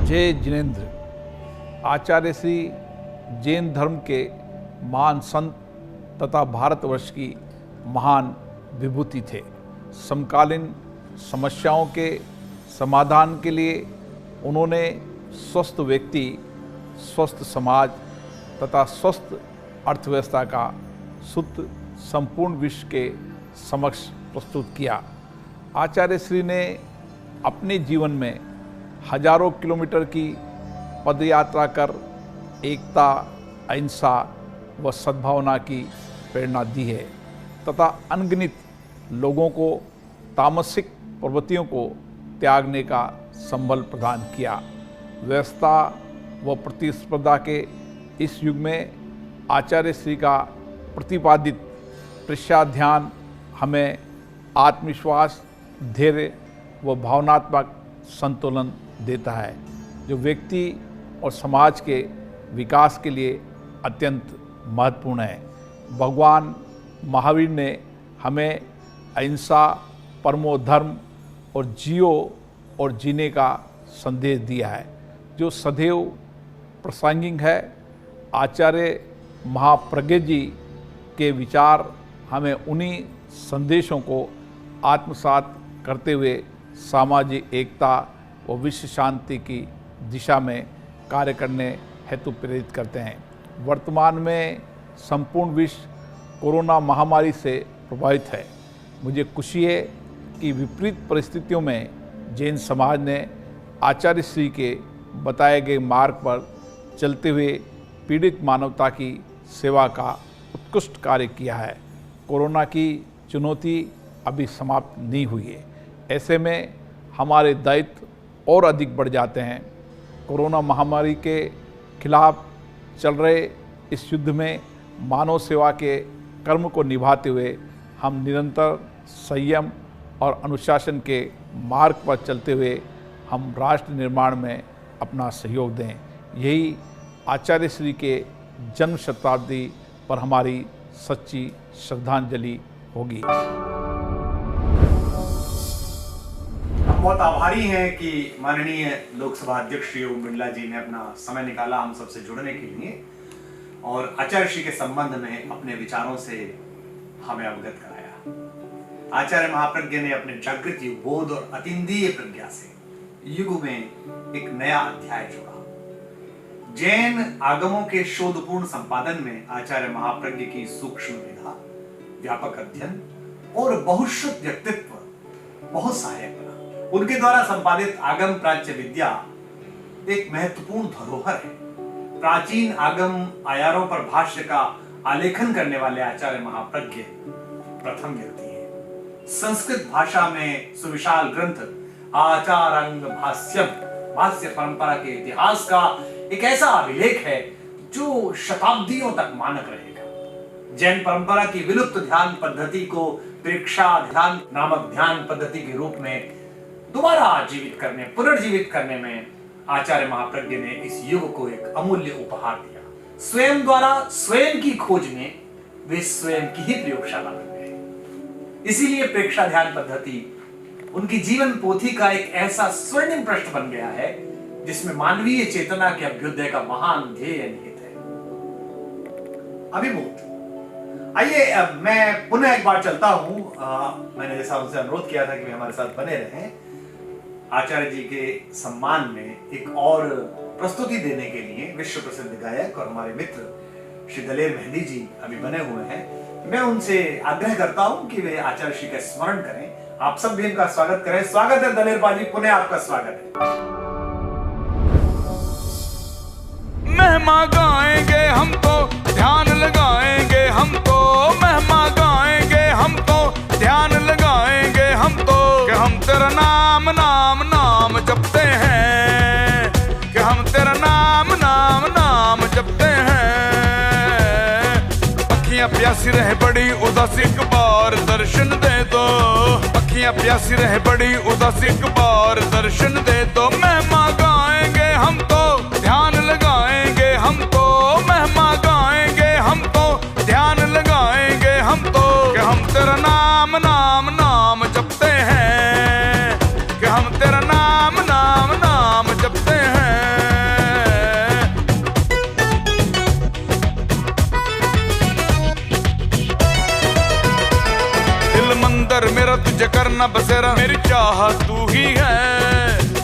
जय जिनेन्द्र। आचार्य श्री जैन धर्म के महान संत तथा भारतवर्ष की महान विभूति थे। समकालीन समस्याओं के समाधान के लिए उन्होंने स्वस्थ व्यक्ति, स्वस्थ समाज तथा स्वस्थ अर्थव्यवस्था का सूत्र संपूर्ण विश्व के समक्ष प्रस्तुत किया। आचार्य श्री ने अपने जीवन में हजारों किलोमीटर की पदयात्रा कर एकता, अहिंसा व सद्भावना की प्रेरणा दी है तथा अनगिनत लोगों को तामसिक प्रवृत्तियों को त्यागने का संबल प्रदान किया। व्यवस्था व प्रतिस्पर्धा के इस युग में आचार्य श्री का प्रतिपादित प्रत्याध्यान हमें आत्मविश्वास, धैर्य व भावनात्मक संतुलन देता है, जो व्यक्ति और समाज के विकास के लिए अत्यंत महत्वपूर्ण है। भगवान महावीर ने हमें अहिंसा, परमो धर्म और जियो और जीने का संदेश दिया है, जो सदैव प्रासंगिक है। आचार्य महाप्रज्ञ जी के विचार हमें उन्हीं संदेशों को आत्मसात करते हुए सामाजिक एकता व विश्व शांति की दिशा में कार्य करने हेतु प्रेरित करते हैं। वर्तमान में संपूर्ण विश्व कोरोना महामारी से प्रभावित है। मुझे खुशी है कि विपरीत परिस्थितियों में जैन समाज ने आचार्य श्री के बताए गए मार्ग पर चलते हुए पीड़ित मानवता की सेवा का उत्कृष्ट कार्य किया है। कोरोना की चुनौती अभी समाप्त नहीं हुई है। ऐसे में हमारे दायित्व और अधिक बढ़ जाते हैं। कोरोना महामारी के खिलाफ चल रहे इस युद्ध में मानव सेवा के कर्म को निभाते हुए हम निरंतर संयम और अनुशासन के मार्ग पर चलते हुए हम राष्ट्र निर्माण में अपना सहयोग दें। यही आचार्य श्री के जन्म शताब्दी पर हमारी सच्ची श्रद्धांजलि होगी। हम बहुत आभारी हैं कि माननीय लोकसभा अध्यक्ष श्री ओम बिरला जी ने अपना समय निकाला हम सबसे जुड़ने के लिए और आचार्य श्री के संबंध में अपने विचारों से हमें अवगत कराया। आचार्य महाप्रज्ञ ने अपने जागृत युग बोध और अतीन्द्रिय प्रज्ञा से युग में एक नया अध्याय जोड़ा। जैन आगमों के शोधपूर्ण संपादन में आचार्य महाप्रज्ञ की सूक्ष्म विधा, व्यापक अध्ययन और बहुश्रुत व्यक्तित्व बहुत सहायक बना। उनके द्वारा संपादित आगम प्राच्य विद्या एक महत्वपूर्ण धरोहर है। प्राचीन आगम आयारों पर भाष्य का आलेखन करने वाले आचार्य महाप्रज्ञ प्रथम व्यक्ति है। संस्कृत भाषा में सुविशाल ग्रंथ आचारांग भाष्यम भाष्य परंपरा के इतिहास का एक ऐसा अभिलेख है जो शताब्दियों तक मानक रहेगा। जैन परंपरा की विलुप्त ध्यान पद्धति को प्रेक्षा ध्यान नामक ध्यान पद्धति के रूप में दोबारा जीवित करने, पुनर्जीवित करने में आचार्य महाप्रज्ञ ने इस युग को एक अमूल्य उपहार दिया। स्वयं द्वारा स्वयं की खोज में वे स्वयं की ही प्रयोगशाला बन गए। इसीलिए प्रेक्षा ध्यान पद्धति उनकी जीवन पोथी का एक ऐसा स्वर्णिम पृष्ठ बन गया है जिसमें मानवीय चेतना के अभ्युदय का महान ध्येय निहित है। अभिमूत आइए मैं पुनः एक बार चलता हूं। मैंने जैसा उनसे अनुरोध किया था कि वे हमारे साथ बने रहें। आचार्य जी के सम्मान में एक और प्रस्तुति देने के लिए विश्व प्रसिद्ध गायक और हमारे मित्र श्री दलेर मेहंदी जी अभी बने हुए हैं। मैं उनसे आग्रह करता हूं कि वे आचार्य श्री का स्मरण करें। आप सब भी इनका स्वागत करें। स्वागत है दलेर बाजी, पुनः आपका स्वागत है। महिमा गाएंगे हम तो ध्यान लगाएंगे हम तो महिमा गाएंगे हम तो ध्यान लगाएंगे हम तो कि हम तेरा नाम नाम नाम जपते हैं कि हम तेरा नाम नाम नाम जपते हैं। अखियां प्यासी रहे बड़ी उदासी एक बार दर्शन दे दो। अखियां प्यासी रहे बड़ी उदासी एक बार दर्शन दे दो। महिमा गाएंगे हम तो ध्यान लगाएंगे हम तो महिमा गाएंगे हम तो ध्यान लगाएंगे हम तो कि हम तेरा नाम नाम नाम जपते हैं कि हम तेरा नाम नाम नाम जपते हैं। दिल मंदिर मेरा तुझे करना बसेरा मेरी चाह तू ही है।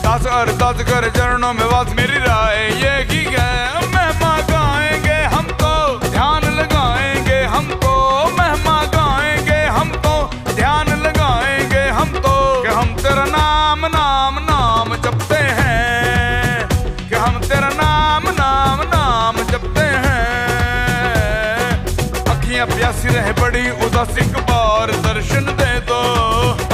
दास अरदास कर चरणों में वास मेरी राय ये ही है। महिमा गाएंगे हम तो ध्यान लगाएंगे हम तो महिमा गाएंगे हम तो ध्यान लगाएंगे हम तो कि हम तेरा नाम नाम नाम जपते हैं कि हम तेरा नाम नाम नाम जपते हैं। अखियां प्यासी रहे बड़ी उदासी एक बार दर्शन दे दो।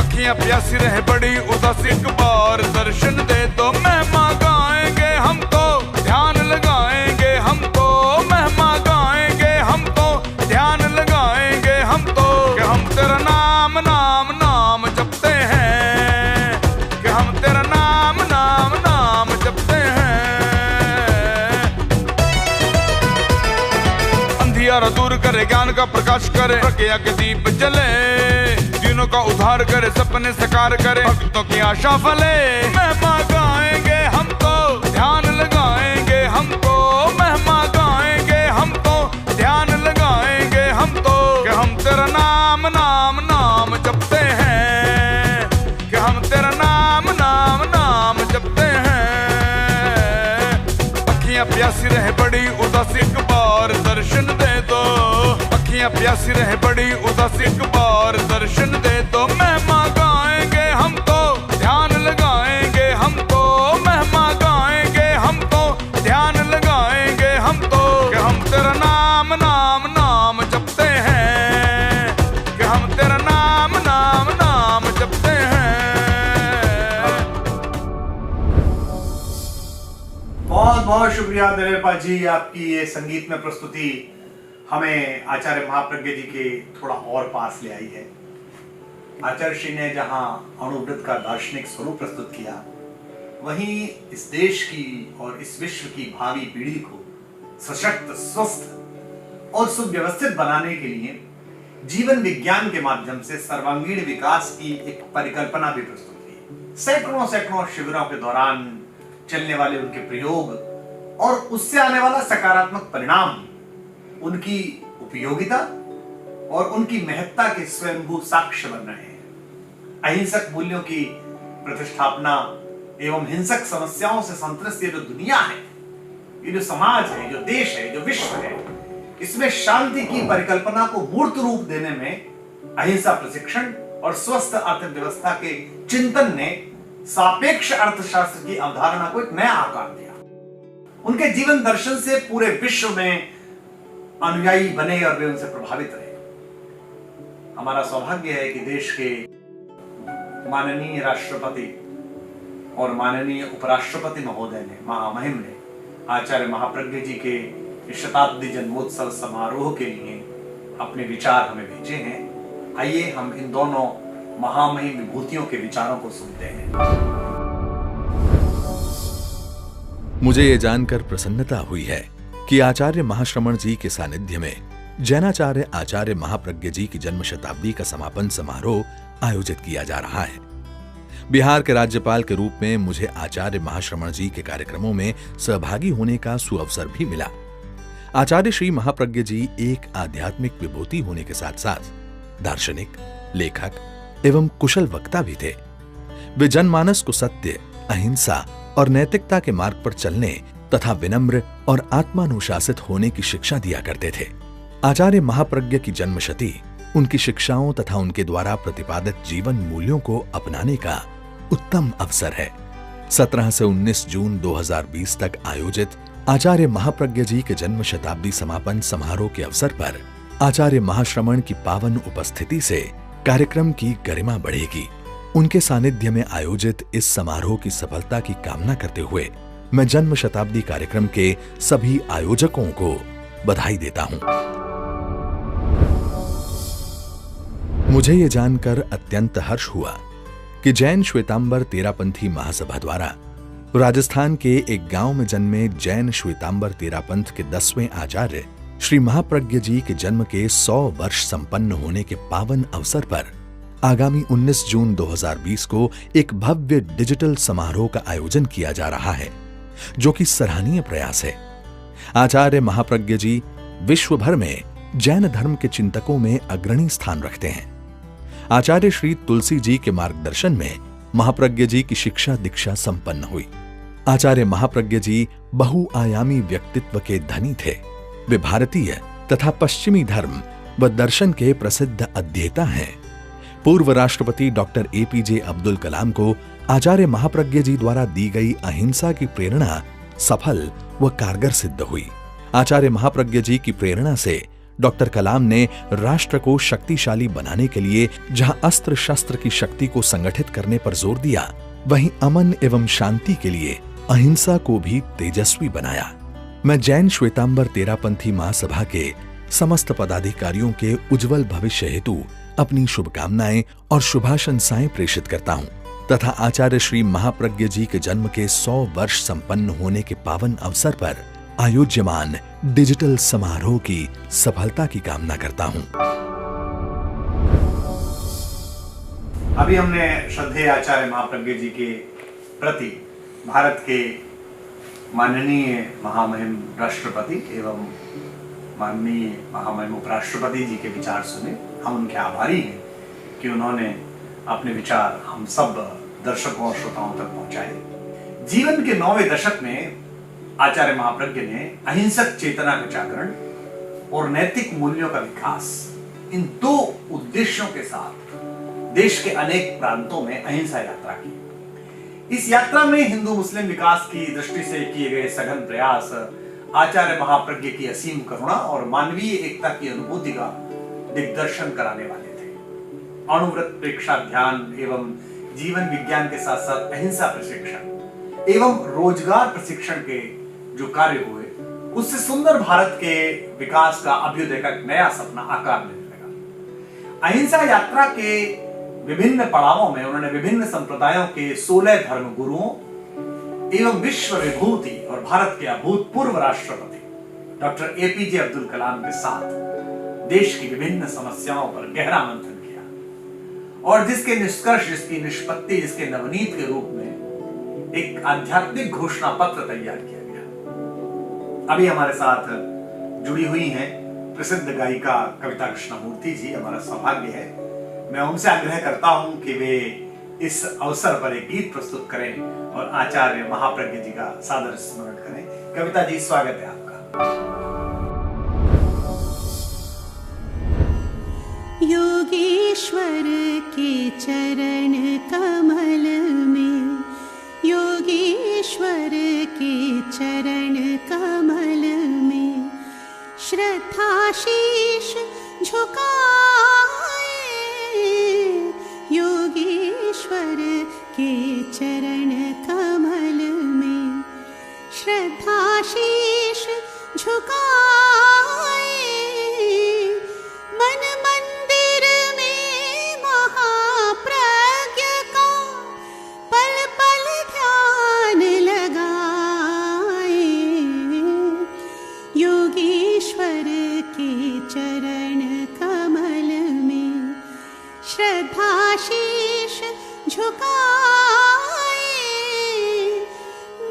अखियां प्यासी रहे बड़ी उदासी एक बार दर्शन दे दो। महिमा गाएंगे हम तो ध्यान लगाएंगे हम तो महिमा गाएंगे हम तो ध्यान लगाएंगे हम तो कि हम तेरा नाम नाम नाम जपते हैं कि हम तेरा नाम नाम नाम जपते हैं। अंधियारा दूर करे ज्ञान का प्रकाश करे प्रज्ञा के दीप जले दिनों का उद्धार करे सपने साकार करे भक्तों की आशा फले। महिमा गाएंगे हम तो ध्यान लगाएंगे हम तो महिमा गाएंगे हम तो ध्यान लगाएंगे हम तो कि हम तेरा नाम नाम नाम जपते हैं कि हम तेरा नाम नाम नाम जपते हैं। उदास एक बार दर्शन दे दो, अखियां प्यासी रहे बड़ी उदास एक बार दर्शन दे दो। महिमा गाएंगे हम तो ध्यान लगाएंगे हम तो, महिमा गाएंगे हम तो ध्यान लगाएंगे हम तो, कि हम तेरा नाम नाम नाम जपते हैं, कि हम तेरा नाम नाम नाम जपते हैं। बहुत बहुत शुक्रिया दिलेरपा जी, आपकी ये संगीत में प्रस्तुति हमें आचार्य महाप्रज्ञ जी के थोड़ा और पास ले आई है। आचार्य श्री ने जहां अणुव्रत का दार्शनिक स्वरूप प्रस्तुत किया, वहीं इस देश की और इस विश्व की भावी पीढ़ी को सशक्त, स्वस्थ और सुव्यवस्थित बनाने के लिए जीवन विज्ञान के माध्यम से सर्वांगीण विकास की एक परिकल्पना भी प्रस्तुत की। सैकड़ों सैकड़ों शिविरों के दौरान चलने वाले उनके प्रयोग और उससे आने वाला सकारात्मक परिणाम, उनकी उपयोगिता और उनकी महत्ता के स्वयंभू साक्ष्य बन रहे हैं। अहिंसक मूल्यों की प्रतिष्ठापना एवं हिंसक समस्याओं से संतृष्ट ये जो दुनिया है, ये जो समाज है, जो देश है, जो विश्व है, इसमें शांति की परिकल्पना को मूर्त रूप देने में अहिंसा प्रशिक्षण और स्वस्थ अर्थव्यवस्था के चिंतन ने सापेक्ष अर्थशास्त्र की अवधारणा को एक नया आकार दिया। उनके जीवन दर्शन से पूरे विश्व में अनुयायी बने और वे उनसे प्रभावित रहे। हमारा सौभाग्य है कि देश के माननीय राष्ट्रपति और माननीय उपराष्ट्रपति महोदय ने, महामहिम ने आचार्य महाप्रज्ञ जी के शताब्दी जन्मोत्सव समारोह के लिए अपने विचार हमें भेजे हैं। आइए हम इन दोनों महामहिम विभूतियों के विचारों को सुनते हैं। मुझे ये जानकर प्रसन्नता हुई है कि आचार्य महाश्रमण जी के सानिध्य में जैनाचार्य आचार्य महाप्रज्ञ जी की जन्म शताब्दी का समापन समारोह आयोजित किया जा रहा है। बिहार के राज्यपाल के रूप में मुझे आचार्य महाश्रमण जी के कार्यक्रमों में सहभागी होने का सुअवसर भी मिला। आचार्य श्री महाप्रज्ञ जी एक आध्यात्मिक विभूति होने के साथ साथ दार्शनिक, लेखक एवं कुशल वक्ता भी थे। वे जनमानस को सत्य, अहिंसा और नैतिकता के मार्ग पर चलने तथा विनम्र और आत्मानुशासित होने की शिक्षा दिया करते थे। आचार्य महाप्रज्ञ की जन्मशती उनकी शिक्षाओं तथा उनके द्वारा प्रतिपादित जीवन मूल्यों को अपनाने का उत्तम अवसर है। 17 से 19 जून 2020 तक आयोजित आचार्य महाप्रज्ञ जी के जन्म शताब्दी समापन समारोह के अवसर पर आचार्य महाश्रमण की पावन उपस्थिति से कार्यक्रम की गरिमा बढ़ेगी। उनके सानिध्य में आयोजित इस समारोह की सफलता की कामना करते हुए मैं जन्म शताब्दी कार्यक्रम के सभी आयोजकों को बधाई देता हूं। मुझे ये जानकर अत्यंत हर्ष हुआ कि जैन श्वेतांबर तेरापंथी महासभा द्वारा राजस्थान के एक गांव में जन्मे जैन श्वेतांबर तेरापंथ के 10वें आचार्य श्री महाप्रज्ञ जी के जन्म के 100 वर्ष संपन्न होने के पावन अवसर पर आगामी 19 जून 2020 को एक भव्य डिजिटल समारोह का आयोजन किया जा रहा है, जो कि सराहनीय प्रयास है। आचार्य महाप्रज्ञ जी विश्व भर में जैन धर्म के चिंतकों में अग्रणी स्थान रखते हैं। आचार्य श्री तुलसी जी के मार्गदर्शन में महाप्रज्ञ जी की शिक्षा दीक्षा संपन्न हुई। आचार्य महाप्रज्ञ जी बहुआयामी व्यक्तित्व के धनी थे। वे भारतीय तथा पश्चिमी धर्म व दर्शन के प्रसिद्ध अध्येता हैं। पूर्व राष्ट्रपति डॉक्टर APJ अब्दुल कलाम को आचार्य महाप्रज्ञ जी द्वारा दी गई अहिंसा की प्रेरणा सफल व कारगर सिद्ध हुई। आचार्य महाप्रज्ञ जी की प्रेरणा से डॉक्टर कलाम ने राष्ट्र को शक्तिशाली बनाने के लिए जहां अस्त्र शस्त्र की शक्ति को संगठित करने पर जोर दिया, वहीं अमन एवं शांति के लिए अहिंसा को भी तेजस्वी बनाया। मैं जैन श्वेतांबर तेरापंथी महासभा के समस्त पदाधिकारियों के उज्जवल भविष्य हेतु अपनी शुभकामनाएं और शुभाशंसाएं प्रेषित करता हूं तथा आचार्य श्री महाप्रज्ञ जी के जन्म के 100 वर्ष संपन्न होने के पावन अवसर पर आयोज्यमान डिजिटल समारोह की सफलता की कामना करता हूं। अभी हमने श्रद्धेय आचार्य महाप्रज्ञ जी के प्रति भारत के माननीय महामहिम राष्ट्रपति एवं माननीय महामहिम उपराष्ट्रपति जी के विचार सुने। हम उनके आभारी हैं कि उन्होंने अपने विचार हम सब दर्शकों और श्रोताओं तक पहुंचाए। जीवन के 9वें दशक में आचार्य महाप्रज्ञ ने अहिंसक चेतना का जागरण और नैतिक मूल्यों का विकास, इन दो उद्देश्यों के साथ देश के अनेक प्रांतों में अहिंसा यात्रा की। इस यात्रा में हिंदू मुस्लिम विकास की दृष्टि से किए गए सघन प्रयास आचार्य महाप्रज्ञ की असीम करुणा और मानवीय एकता की अनुभूति का दिग्दर्शन कराने वाले थे। अणुव्रत प्रेक्षा ध्यान एवं जीवन विज्ञान के साथ साथ अहिंसा प्रशिक्षण एवं रोजगार प्रशिक्षण के जो कार्य हुए, उससे सुंदर भारत के विकास का अभ्युदय का नया सपना आकार लेने लगा। अहिंसा यात्रा के विभिन्न पड़ावों में उन्होंने विभिन्न संप्रदायों के 16 धर्म गुरुओं एवं विश्व विभूति और भारत के अभूतपूर्व राष्ट्रपति डॉक्टर एपीजे अब्दुल कलाम के साथ देश की विभिन्न समस्याओं पर गहरा मंथन किया और जिसके निष्कर्ष, जिसकी निष्पत्ति, जिसके नवनीत के रूप में एक आध्यात्मिक घोषणा पत्र तैयार किया गया। अभी हमारे साथ जुड़ी हुई हैं प्रसिद्ध गायिका कविता कृष्णमूर्ति जी। हमारा सौभाग्य है, मैं उनसे आग्रह करता हूं कि वे इस अवसर पर एक गीत प्रस्तुत करें और आचार्य महाप्रज्ञ जी का सादर स्मरण करें। कविता जी, स्वागत है आपका। योगेश्वर के चरण कमल में, योगेश्वर के चरण कमल में श्रद्धा शीश झुकाए, योगेश्वर के चरण कमल में श्रद्धा शीश झुकाए, मन मंदिर में महाप्रज्ञ का पल पल ध्यान लगाए, योगेश्वर के चरण कमल में श्रद्धा शीश झुकाए,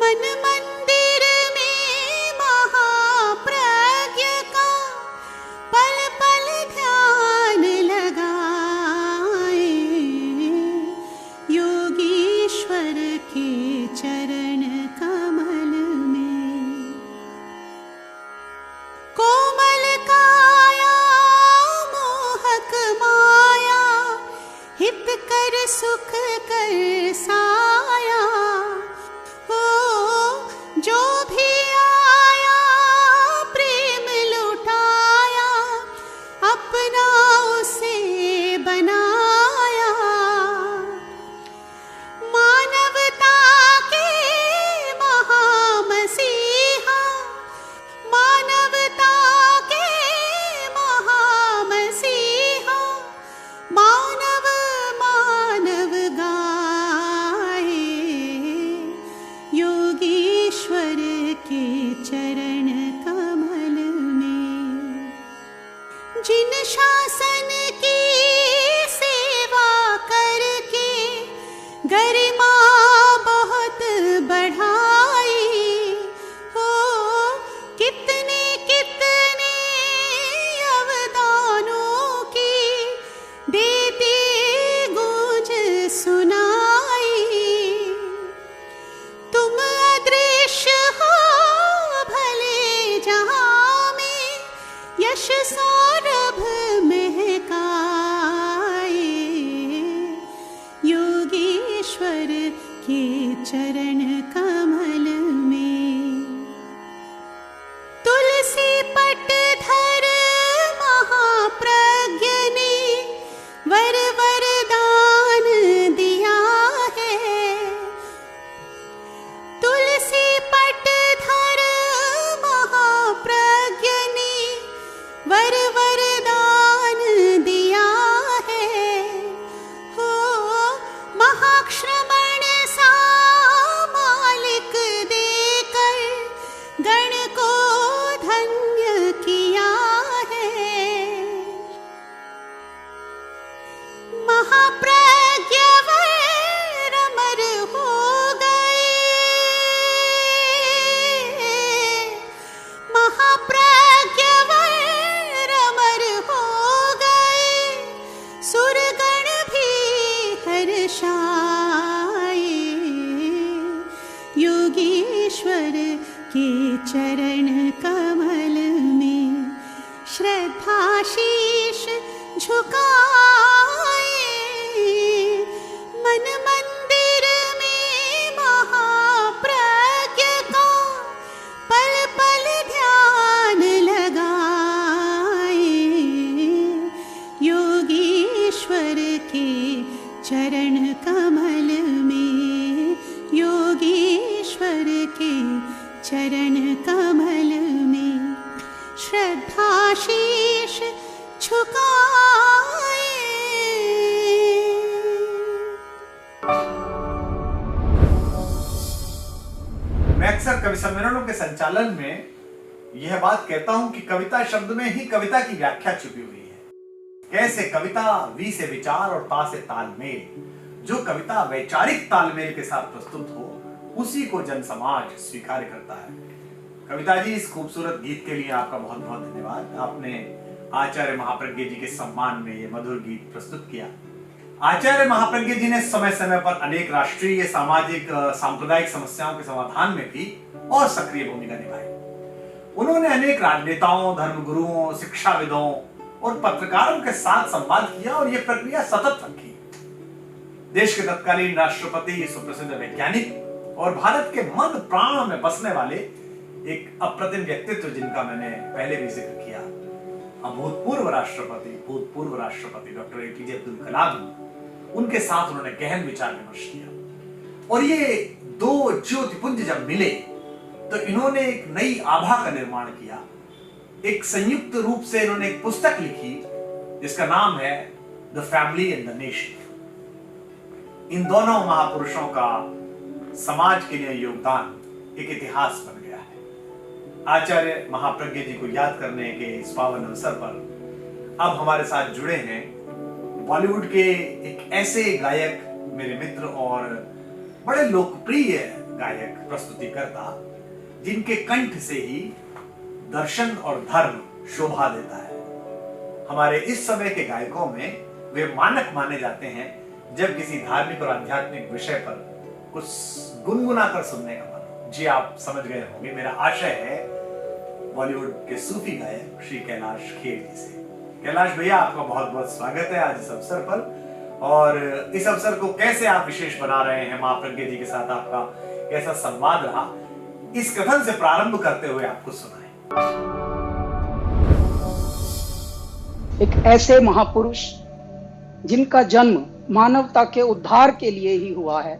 मन मंदिर में महाप्रज्ञ का पल पल ध्यान लगाए, योगेश्वर के चरण कमल में कोमल काया मोहक माया, हित कर सुख कर साया, हो जो भी आया प्रेम लुटाया, अपना उसे बनाया, मानवता के महामसीहा, मानवता के महामसीहा, मानव मानव गाए, योगेश्वर के चरण कमल में जिन शासन की सेवा करके गरिमा बहुत बढ़ाई, हो कितने कितने अवदानों की देते गूंज सुनाई, तुम अदृश्य हो भले जहां में यश सौरभ महकाए, योगेश्वर के चरण कमल में तुलसी पटधर महाप्रज्ञ ने वर वरदान दिया है, तुलसी पटधर महाप्रज्ञ ने वर वरदान दिया है, हो महाश्रमण सा मालिक देकर गण को धन्य किया है, महाप्रज्ञ वर अमर हो गए, महाप्रज्ञ वर अमर हो गए, सुरगण भी हर्षाए, योगेश्वर के चरण कमल में श्रद्धाशीष झुकाए, मन मंदिर में महाप्रज्ञ का पल पल ध्यान लगाए, योगीश्वर के चरण कमल में, योगीश्वर के चरण कमल में श्रद्धाशीष झुकाए। मैं अक्सर कवि सम्मेलनों के संचालन में यह बात कहता हूं कि कविता शब्द में ही कविता की व्याख्या छुपी हुई है। कैसे कविता वी से विचार और ता से तालमेल, जो कविता वैचारिक तालमेल के साथ प्रस्तुत हो उसी को जन समाज स्वीकार करता है। कविता जी, इस खूबसूरत गीत के लिए आपका बहुत बहुत धन्यवाद। आपने आचार्य महाप्रज्ञ जी के सम्मान में ये मधुर गीत प्रस्तुत किया। आचार्य महाप्रज्ञ जी ने समय समय पर अनेक राष्ट्रीय, सामाजिक, सांप्रदायिक समस्याओं के समाधान में भी और सक्रिय भूमिका निभाई। उन्होंने अनेक राजनेताओं, धर्मगुरुओं, शिक्षाविदों और पत्रकारों के साथ संवाद किया और यह प्रक्रिया सतत रखी। देश के तत्कालीन राष्ट्रपति, सुप्रसिद्ध वैज्ञानिक और भारत के मध्य प्राण में बसने वाले एक अप्रतिम व्यक्तित्व जिनका मैंने पहले भी जिक्र किया, भूतपूर्व राष्ट्रपति डॉक्टर एपीजे अब्दुल कलाम, उनके साथ उन्होंने गहन विचार विमर्श किया। और ये दो ज्योतिपुंज जब मिले तो इन्होंने एक नई आभा का निर्माण किया। एक संयुक्त रूप से इन्होंने एक पुस्तक लिखी जिसका नाम है the family and the nation. इन दोनों महापुरुषों का समाज के लिए योगदान एक इतिहास बन गया है। आचार्य महाप्रज्ञ जी को याद करने के इस पावन अवसर पर अब हमारे साथ जुड़े हैं बॉलीवुड के एक ऐसे गायक, मेरे मित्र और बड़े लोकप्रिय गायक, प्रस्तुतिकर्ता, जिनके कंठ से ही दर्शन और धर्म शोभा देता है। हमारे इस समय के गायकों में वे मानक माने जाते हैं जब किसी धार्मिक और आध्यात्मिक विषय पर कुछ गुनगुना कर सुनने का मन। जी, आप समझ गए होंगे, मेरा आशय है बॉलीवुड के सूफी गायक श्री कैलाश खेर जी से। कैलाश भैया, आपका बहुत बहुत स्वागत है आज इस अवसर पर। और इस अवसर को कैसे आप विशेष बना रहे हैं, महाप्रज्ञ जी के साथ आपका कैसा संवाद रहा, इस कथन से प्रारंभ करते हुए आपको सुनाएं। एक ऐसे महापुरुष जिनका जन्म मानवता के उद्धार के लिए ही हुआ है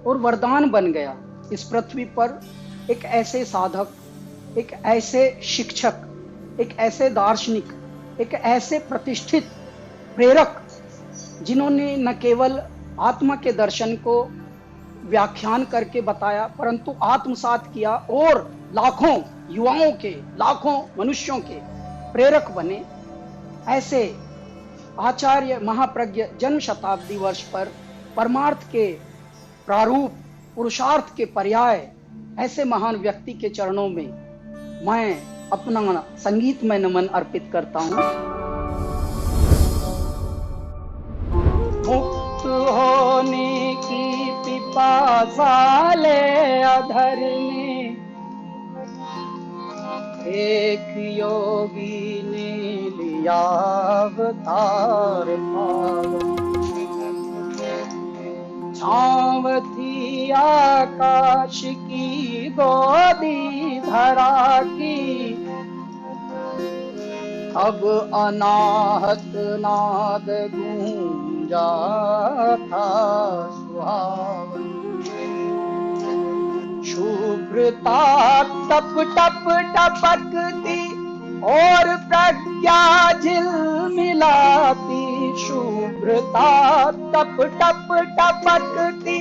और वरदान बन गया इस पृथ्वी पर, एक ऐसे साधक, एक ऐसे शिक्षक, एक ऐसे दार्शनिक, एक ऐसे प्रतिष्ठित प्रेरक, जिन्होंने न केवल आत्मा के दर्शन को व्याख्यान करके बताया परंतु आत्मसात किया और लाखों युवाओं के, लाखों मनुष्यों के प्रेरक बने। ऐसे आचार्य महाप्रज्ञ जन्म शताब्दी वर्ष पर परमार्थ के प्रारूप, पुरुषार्थ के पर्याय, ऐसे महान व्यक्ति के चरणों में मैं अपना संगीतमय नमन अर्पित करता हूं। मुक्त होने की पिपासा ले अधर में एक योगी ने लिया अवतार पावन। छाँव थी आकाश की, गोदी धरा की, अब अनाहत नाद गूंजा था सुहावन। शुभ्रता टप टप टपकती और प्रज्ञा झिलमिलाती, शुभ्रता टप टप टपकती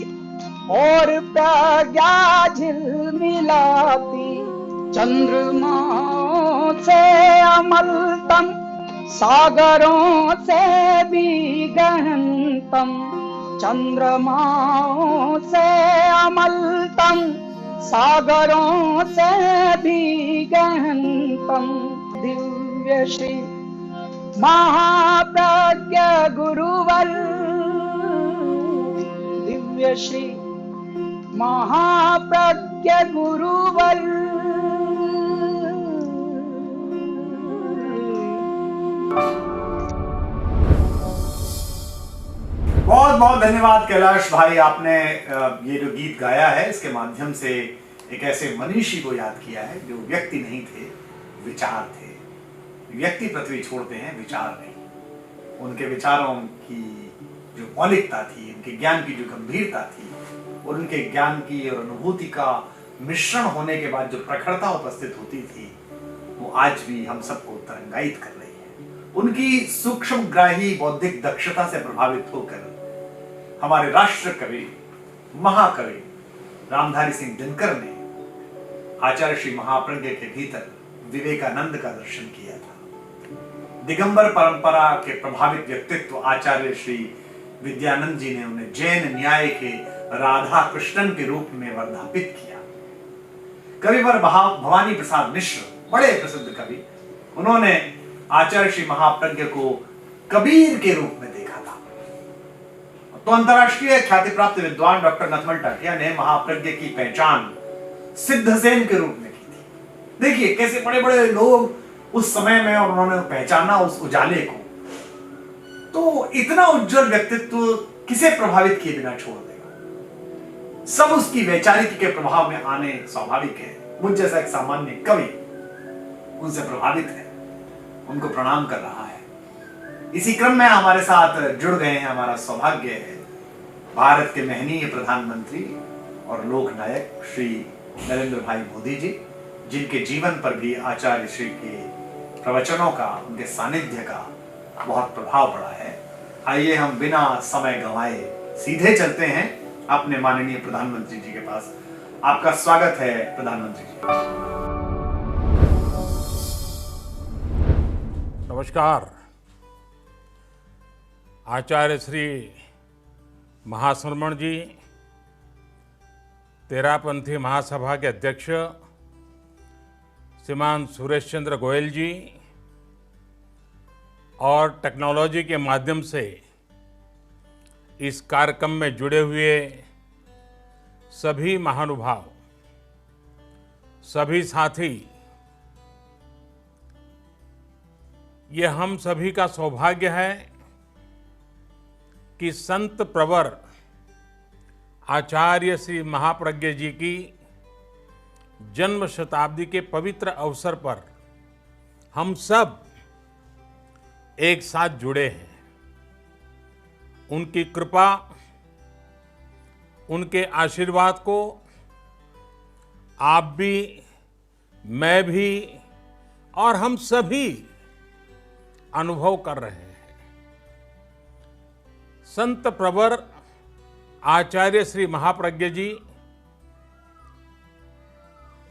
और प्रज्ञा झिलमिलाती। चंद्रमाओं से अमलतम, सागरों से भी गहनतम। चंद्रमाओं से अमलतम, सागरों से भी गहनतम। दिव्य श्री महाप्रज्ञ गुरुवर, दिव्य श्री महाप्रज्ञ गुरुवर। बहुत बहुत धन्यवाद कैलाश भाई, आपने ये जो गीत गाया है इसके माध्यम से एक ऐसे मनीषी को याद किया है जो व्यक्ति नहीं थे, विचार थे। व्यक्ति पृथ्वी छोड़ते हैं, विचार नहीं। उनके विचारों की जो मौलिकता थी, उनके ज्ञान की जो गंभीरता थी और उनके ज्ञान की और अनुभूति का मिश्रण होने के बाद जो प्रखरता उपस्थित होती थी, वो आज भी हम सबको तरंगायित कर रही है। उनकी सूक्ष्मग्राही बौद्धिक दक्षता से प्रभावित होकर हमारे राष्ट्र कवि, महाकवि रामधारी सिंह दिनकर ने आचार्य श्री महाप्रज्ञ के भीतर विवेकानंद का दर्शन किया था। दिगंबर परंपरा के प्रभावित व्यक्तित्व आचार्य श्री विद्यानंद जी ने उन्हें जैन न्याय के राधा कृष्णन के रूप में वर्धापित किया। कविवर भवानी प्रसाद मिश्र, बड़े प्रसिद्ध कवि, उन्होंने आचार्य श्री महाप्रज्ञ को कबीर के रूप में देखा था। तो अंतर्राष्ट्रीय ख्याति प्राप्त विद्वान डॉक्टर नथमल टाटिया ने महाप्रज्ञ की पहचान सिद्धसेन के रूप में की थी। देखिए कैसे बड़े बड़े लोग उस समय में, और उन्होंने पहचाना उस उजाले को। तो इतना उज्जवल व्यक्तित्व किसे प्रभावित किए बिना छोड़ देगा। सब उसकी वैचारिक के प्रभाव में आने स्वाभाविक है। मुझ जैसा एक सामान्य कवि उनसे प्रभावित है, उनको प्रणाम कर रहा है। इसी क्रम में हमारे साथ जुड़ गए हैं, हमारा सौभाग्य है, भारत के महनीय प्रधानमंत्री और लोकनायक श्री नरेंद्र भाई मोदी जी, जिनके जीवन पर भी आचार्य श्री के प्रवचनों का, उनके सानिध्य का बहुत प्रभाव पड़ा है। आइए हम बिना समय गंवाए सीधे चलते हैं अपने माननीय प्रधानमंत्री जी के पास। आपका स्वागत है प्रधानमंत्री जी। नमस्कार। आचार्य श्री महाश्रमण जी, तेरापंथी महासभा के अध्यक्ष श्रीमान सुरेश चंद्र गोयल जी और टेक्नोलॉजी के माध्यम से इस कार्यक्रम में जुड़े हुए सभी महानुभाव, सभी साथी, ये हम सभी का सौभाग्य है कि संत प्रवर आचार्य श्री महाप्रज्ञ जी की जन्म शताब्दी के पवित्र अवसर पर हम सब एक साथ जुड़े हैं। उनकी कृपा, उनके आशीर्वाद को आप भी, मैं भी और हम सभी अनुभव कर रहे हैं। संत प्रवर आचार्य श्री महाप्रज्ञ जी,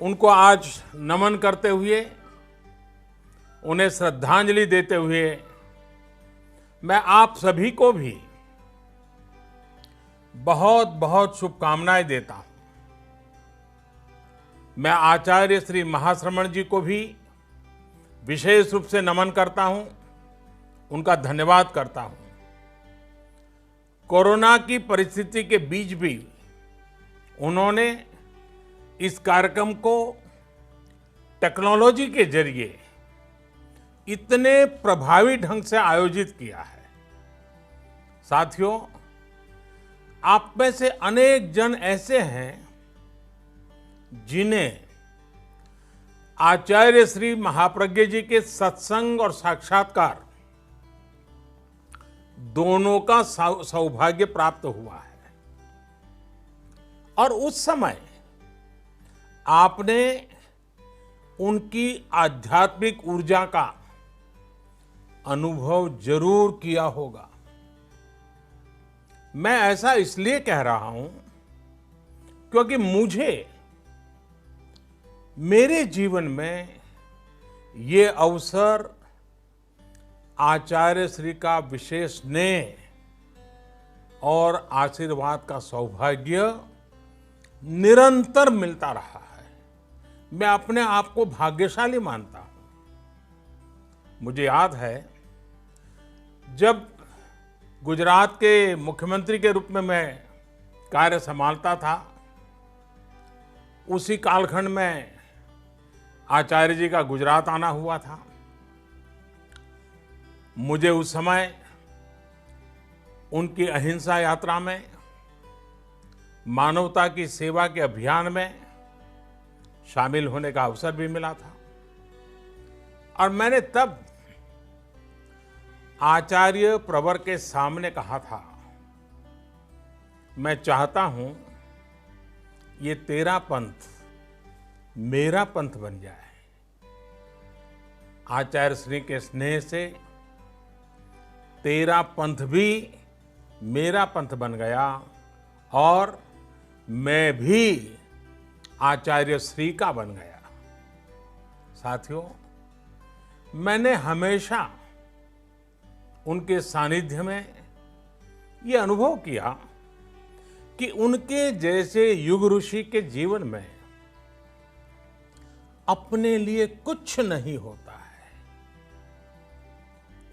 उनको आज नमन करते हुए, उन्हें श्रद्धांजलि देते हुए मैं आप सभी को भी बहुत बहुत शुभकामनाएं देता हूं। मैं आचार्य श्री महाश्रमण जी को भी विशेष रूप से नमन करता हूं, उनका धन्यवाद करता हूं। कोरोना की परिस्थिति के बीच भी उन्होंने इस कार्यक्रम को टेक्नोलॉजी के जरिए इतने प्रभावी ढंग से आयोजित किया है। साथियों, आप में से अनेक जन ऐसे हैं जिन्हें आचार्य श्री महाप्रज्ञ जी के सत्संग और साक्षात्कार दोनों का सौभाग्य प्राप्त हुआ है। और उस समय आपने उनकी आध्यात्मिक ऊर्जा का अनुभव जरूर किया होगा। मैं ऐसा इसलिए कह रहा हूं क्योंकि मुझे मेरे जीवन में ये अवसर आचार्य श्री का विशेष स्नेह और आशीर्वाद का सौभाग्य निरंतर मिलता रहा है। मैं अपने आप को भाग्यशाली मानता हूं। मुझे याद है जब गुजरात के मुख्यमंत्री के रूप में मैं कार्य संभालता था, उसी कालखंड में आचार्य जी का गुजरात आना हुआ था। मुझे उस समय उनकी अहिंसा यात्रा में, मानवता की सेवा के अभियान में शामिल होने का अवसर भी मिला था। और मैंने तब आचार्य प्रवर के सामने कहा था, मैं चाहता हूं ये तेरा पंथ मेरा पंथ बन जाए। आचार्य श्री के स्नेह से तेरा पंथ भी मेरा पंथ बन गया और मैं भी आचार्य श्री का बन गया। साथियों, मैंने हमेशा उनके सानिध्य में ये अनुभव किया कि उनके जैसे युग ऋषि के जीवन में अपने लिए कुछ नहीं होता है।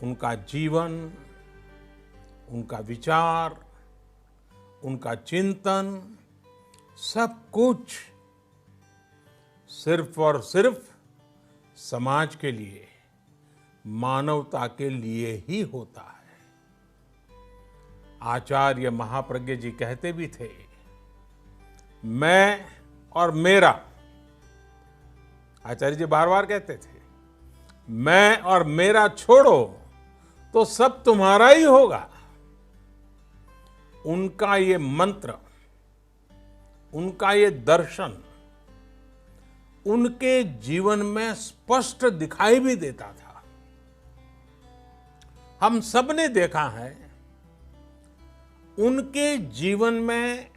उनका जीवन, उनका विचार, उनका चिंतन, सब कुछ सिर्फ और सिर्फ समाज के लिए, मानवता के लिए ही होता है। आचार्य महाप्रज्ञ जी कहते भी थे, मैं और मेरा। आचार्य जी बार बार कहते थे, मैं और मेरा छोड़ो तो सब तुम्हारा ही होगा। उनका ये मंत्र, उनका ये दर्शन उनके जीवन में स्पष्ट दिखाई भी देता था। हम सब ने देखा है, उनके जीवन में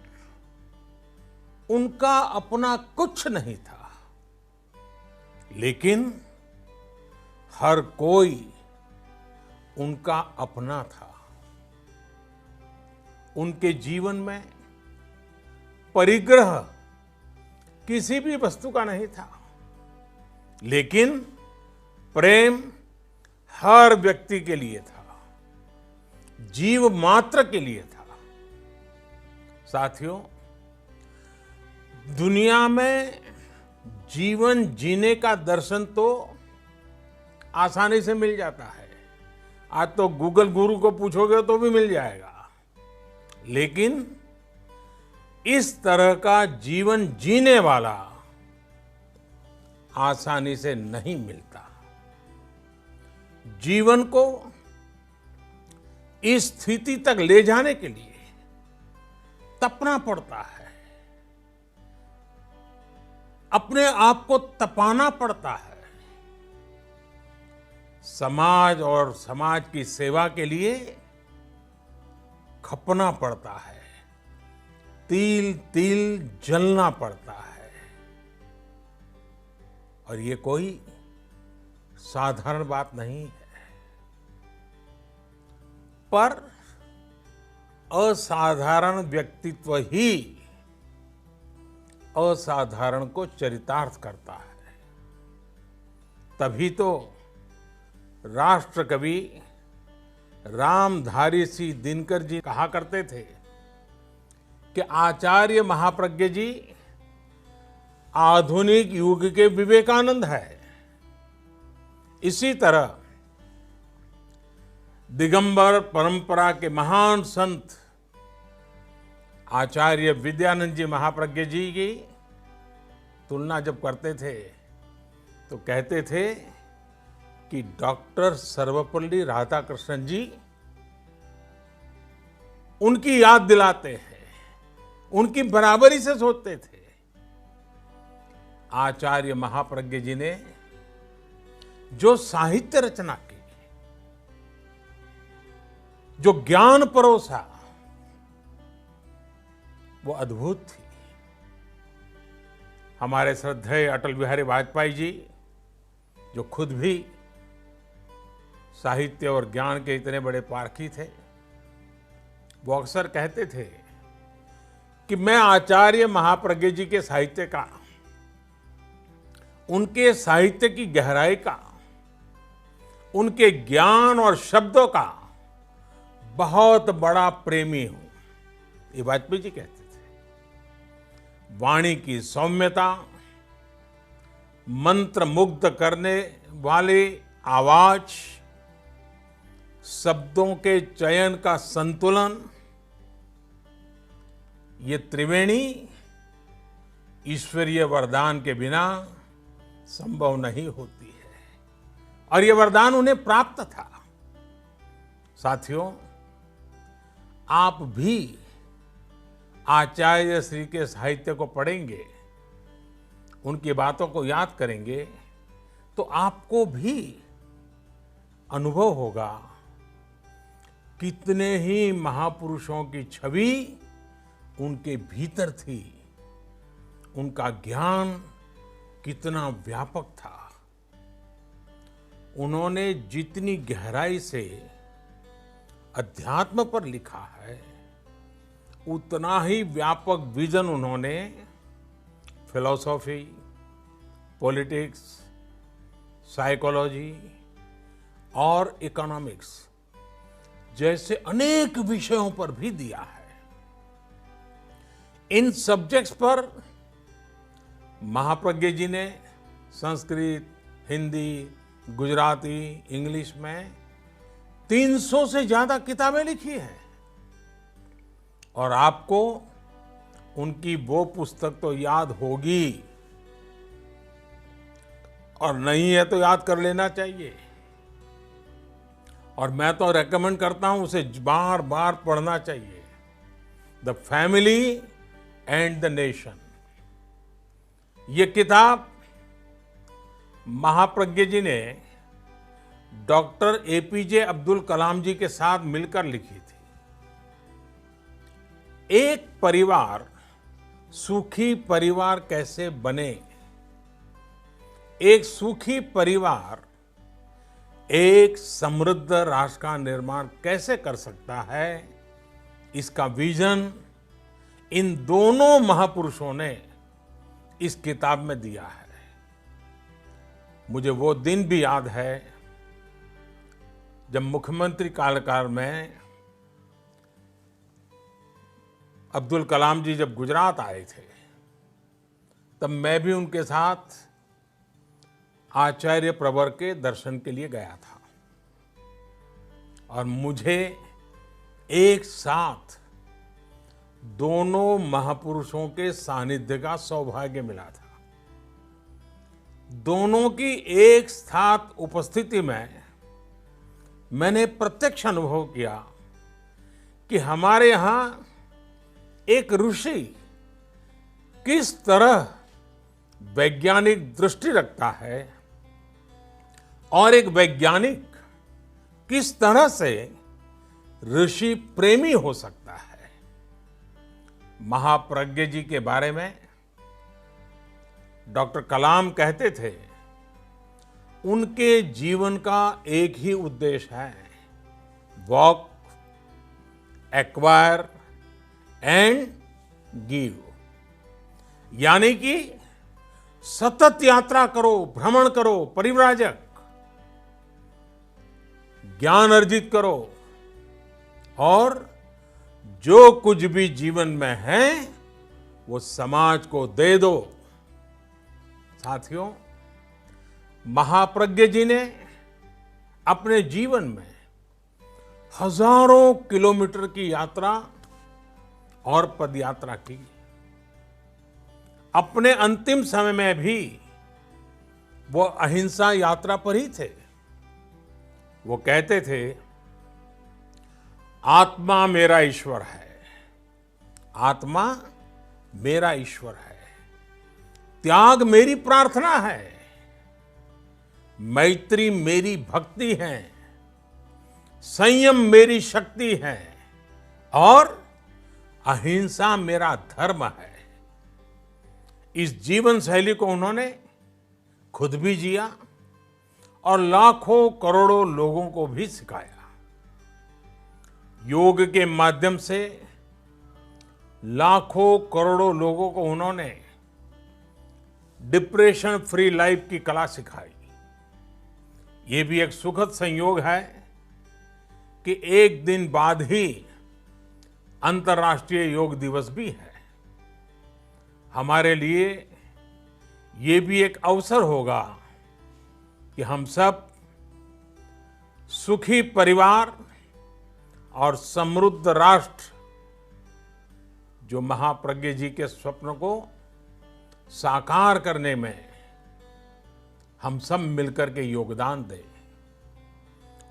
उनका अपना कुछ नहीं था, लेकिन हर कोई उनका अपना था। उनके जीवन में परिग्रह किसी भी वस्तु का नहीं था, लेकिन प्रेम हर व्यक्ति के लिए था, जीव मात्र के लिए था। साथियों, दुनिया में जीवन जीने का दर्शन तो आसानी से मिल जाता है। आज तो गूगल गुरु को पूछोगे तो भी मिल जाएगा, लेकिन इस तरह का जीवन जीने वाला आसानी से नहीं मिलता। जीवन को इस स्थिति तक ले जाने के लिए तपना पड़ता है, अपने आप को तपाना पड़ता है। समाज और समाज की सेवा के लिए खपना पड़ता है, तिल तिल जलना पड़ता है। और ये कोई साधारण बात नहीं है। पर असाधारण व्यक्तित्व ही असाधारण को चरितार्थ करता है। तभी तो राष्ट्र कवि रामधारी सिंह दिनकर जी कहा करते थे कि आचार्य महाप्रज्ञ जी आधुनिक युग के विवेकानंद है। इसी तरह दिगंबर परंपरा के महान संत आचार्य विद्यानंद जी महाप्रज्ञ जी की तुलना जब करते थे तो कहते थे कि डॉक्टर सर्वपल्ली राधाकृष्णन जी उनकी याद दिलाते हैं, उनकी बराबरी से सोचते थे। आचार्य महाप्रज्ञ जी ने जो साहित्य रचना की, जो ज्ञान परोसा, वो अद्भुत थी। हमारे श्रद्धेय अटल बिहारी वाजपेयी जी, जो खुद भी साहित्य और ज्ञान के इतने बड़े पारखी थे, वो अक्सर कहते थे कि मैं आचार्य महाप्रज्ञ जी के साहित्य का, उनके साहित्य की गहराई का, उनके ज्ञान और शब्दों का बहुत बड़ा प्रेमी हूं। ये वाजपेयी जी कहते थे। वाणी की सौम्यता, मंत्र मुग्ध करने वाली आवाज, शब्दों के चयन का संतुलन, ये त्रिवेणी ईश्वरीय वरदान के बिना संभव नहीं होती है। और ये वरदान उन्हें प्राप्त था। साथियों, आप भी आचार्य श्री के साहित्य को पढ़ेंगे, उनकी बातों को याद करेंगे, तो आपको भी अनुभव होगा कितने ही महापुरुषों की छवि उनके भीतर थी, उनका ज्ञान कितना व्यापक था। उन्होंने जितनी गहराई से अध्यात्म पर लिखा है, उतना ही व्यापक विजन उन्होंने फिलॉसफी, पॉलिटिक्स, साइकोलॉजी और इकोनॉमिक्स जैसे अनेक विषयों पर भी दिया है। इन सब्जेक्ट्स पर महाप्रज्ञ जी ने संस्कृत, हिंदी, गुजराती, इंग्लिश में 300 से ज्यादा किताबें लिखी हैं। और आपको उनकी वो पुस्तक तो याद होगी, और नहीं है तो याद कर लेना चाहिए। और मैं तो रेकमेंड करता हूं उसे बार बार पढ़ना चाहिए। The family and the nation. ये किताब महाप्रज्ञ जी ने डॉक्टर एपीजे अब्दुल कलाम जी के साथ मिलकर लिखी थी। एक परिवार सुखी परिवार कैसे बने, एक सुखी परिवार एक समृद्ध राष्ट्र का निर्माण कैसे कर सकता है, इसका विजन इन दोनों महापुरुषों ने इस किताब में दिया है। मुझे वो दिन भी याद है जब मुख्यमंत्री कार्यकाल में अब्दुल कलाम जी जब गुजरात आए थे, तब मैं भी उनके साथ आचार्य प्रवर के दर्शन के लिए गया था। और मुझे एक साथ दोनों महापुरुषों के सानिध्य का सौभाग्य मिला था। दोनों की एक साथ उपस्थिति में मैंने प्रत्यक्ष अनुभव किया कि हमारे यहां एक ऋषि किस तरह वैज्ञानिक दृष्टि रखता है और एक वैज्ञानिक किस तरह से ऋषि प्रेमी हो सकता है। महाप्रज्ञ जी के बारे में डॉक्टर कलाम कहते थे, उनके जीवन का एक ही उद्देश्य है, वॉक, एक्वायर एंड गिव। यानी कि सतत यात्रा करो, भ्रमण करो, परिव्राजक, ज्ञान अर्जित करो और जो कुछ भी जीवन में है वो समाज को दे दो। साथियों, महाप्रज्ञ जी ने अपने जीवन में हजारों किलोमीटर की यात्रा और पदयात्रा की। अपने अंतिम समय में भी वो अहिंसा यात्रा पर ही थे। वो कहते थे, आत्मा मेरा ईश्वर है, आत्मा मेरा ईश्वर है, त्याग मेरी प्रार्थना है, मैत्री मेरी भक्ति है, संयम मेरी शक्ति है और अहिंसा मेरा धर्म है। इस जीवन शैली को उन्होंने खुद भी जिया और लाखों करोड़ों लोगों को भी सिखाया। योग के माध्यम से लाखों करोड़ों लोगों को उन्होंने डिप्रेशन फ्री लाइफ की कला सिखाई। ये भी एक सुखद संयोग है कि एक दिन बाद ही अंतर्राष्ट्रीय योग दिवस भी है। हमारे लिए ये भी एक अवसर होगा कि हम सब सुखी परिवार और समृद्ध राष्ट्र, जो महाप्रज्ञ जी के स्वप्न को साकार करने में हम सब मिलकर के योगदान दें,